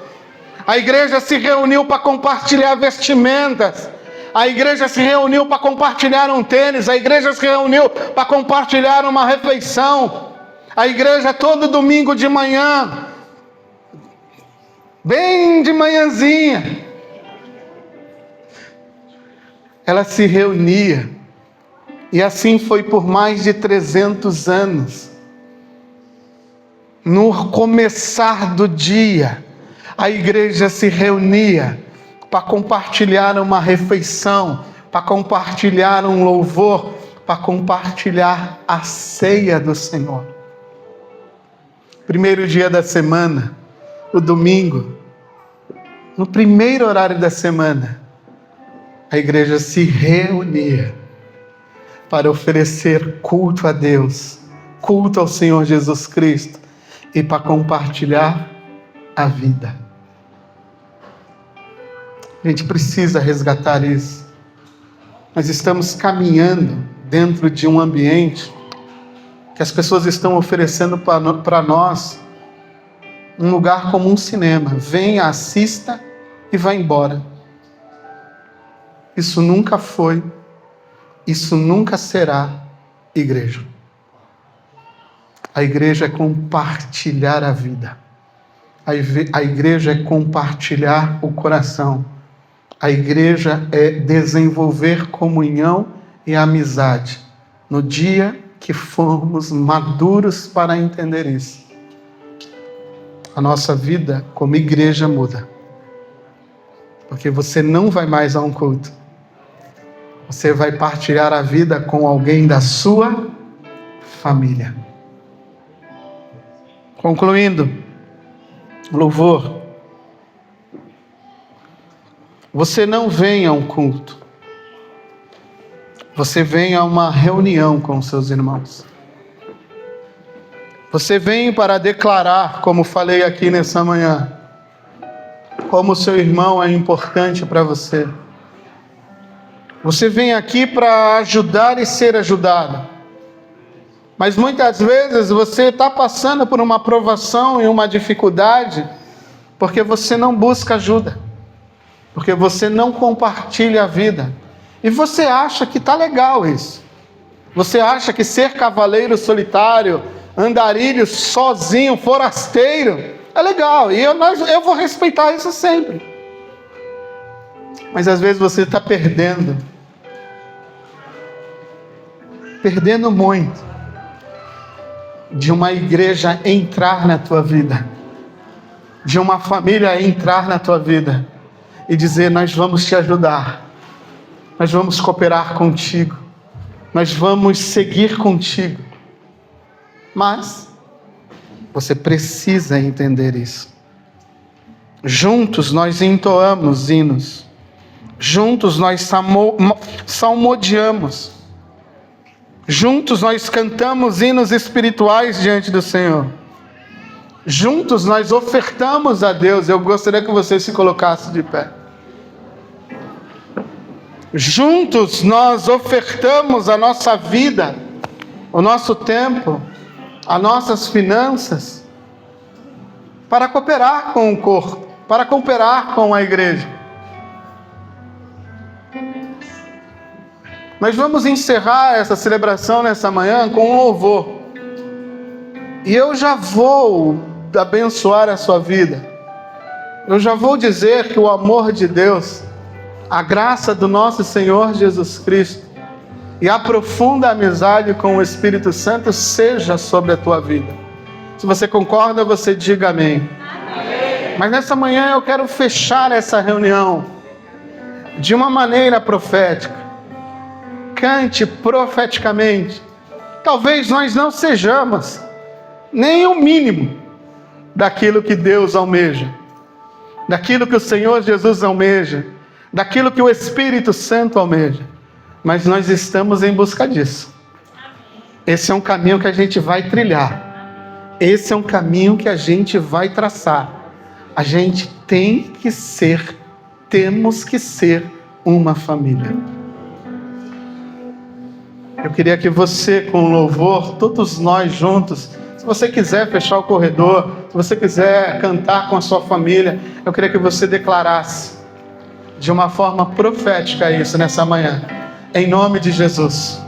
A igreja se reuniu para compartilhar vestimentas. A igreja se reuniu para compartilhar um tênis. A igreja se reuniu para compartilhar uma refeição. A igreja todo domingo de manhã, bem de manhãzinha, ela se reunia. E assim foi por mais de 300 anos. No começar do dia, a igreja se reunia para compartilhar uma refeição, para compartilhar um louvor, para compartilhar a ceia do Senhor. Primeiro dia da semana, o domingo, no primeiro horário da semana, a igreja se reunia para oferecer culto a Deus, culto ao Senhor Jesus Cristo e para compartilhar a vida. A gente precisa resgatar isso. Nós estamos caminhando dentro de um ambiente que as pessoas estão oferecendo para nós um lugar como um cinema. Venha, assista e vá embora. Isso nunca foi, isso nunca será igreja. A igreja é compartilhar a vida. A igreja é compartilhar o coração. A igreja é desenvolver comunhão e amizade. No dia que formos maduros para entender isso, a nossa vida como igreja muda. Porque você não vai mais a um culto. Você vai partilhar a vida com alguém da sua família. Concluindo, louvor. Você não vem a um culto. Você vem a uma reunião com seus irmãos. Você vem para declarar, como falei aqui nessa manhã, como seu irmão é importante para você. Você vem aqui para ajudar e ser ajudado. Mas muitas vezes você está passando por uma provação e uma dificuldade porque você não busca ajuda. Porque você não compartilha a vida. E você acha que está legal isso. Você acha que ser cavaleiro solitário, andarilho sozinho, forasteiro, é legal. E eu vou respeitar isso sempre. Mas às vezes você está perdendo. Perdendo muito. De uma igreja entrar na tua vida. De uma família entrar na tua vida. E dizer, nós vamos te ajudar. Nós vamos cooperar contigo. Nós vamos seguir contigo. Mas você precisa entender isso. Juntos nós entoamos hinos. Juntos nós salmodiamos. Juntos nós cantamos hinos espirituais diante do Senhor. Juntos nós ofertamos a Deus. Eu gostaria que você se colocasse de pé. Juntos nós ofertamos a nossa vida, o nosso tempo, as nossas finanças, para cooperar com o corpo, para cooperar com a igreja. Nós vamos encerrar essa celebração nessa manhã com um louvor. E eu já vou abençoar a sua vida. Eu já vou dizer que o amor de Deus, a graça do nosso Senhor Jesus Cristo e a profunda amizade com o Espírito Santo seja sobre a tua vida. Se você concorda, você diga amém. Amém. Mas nessa manhã eu quero fechar essa reunião de uma maneira profética. Cante profeticamente. Talvez nós não sejamos nem o mínimo daquilo que Deus almeja, daquilo que o Senhor Jesus almeja, daquilo que o Espírito Santo almeja, mas nós estamos em busca disso. Esse é um caminho que a gente vai trilhar, esse é um caminho que a gente vai traçar. A gente temos que ser uma família. Eu queria que você, com louvor, todos nós juntos, se você quiser fechar o corredor, se você quiser cantar com a sua família, eu queria que você declarasse de uma forma profética isso nessa manhã. Em nome de Jesus.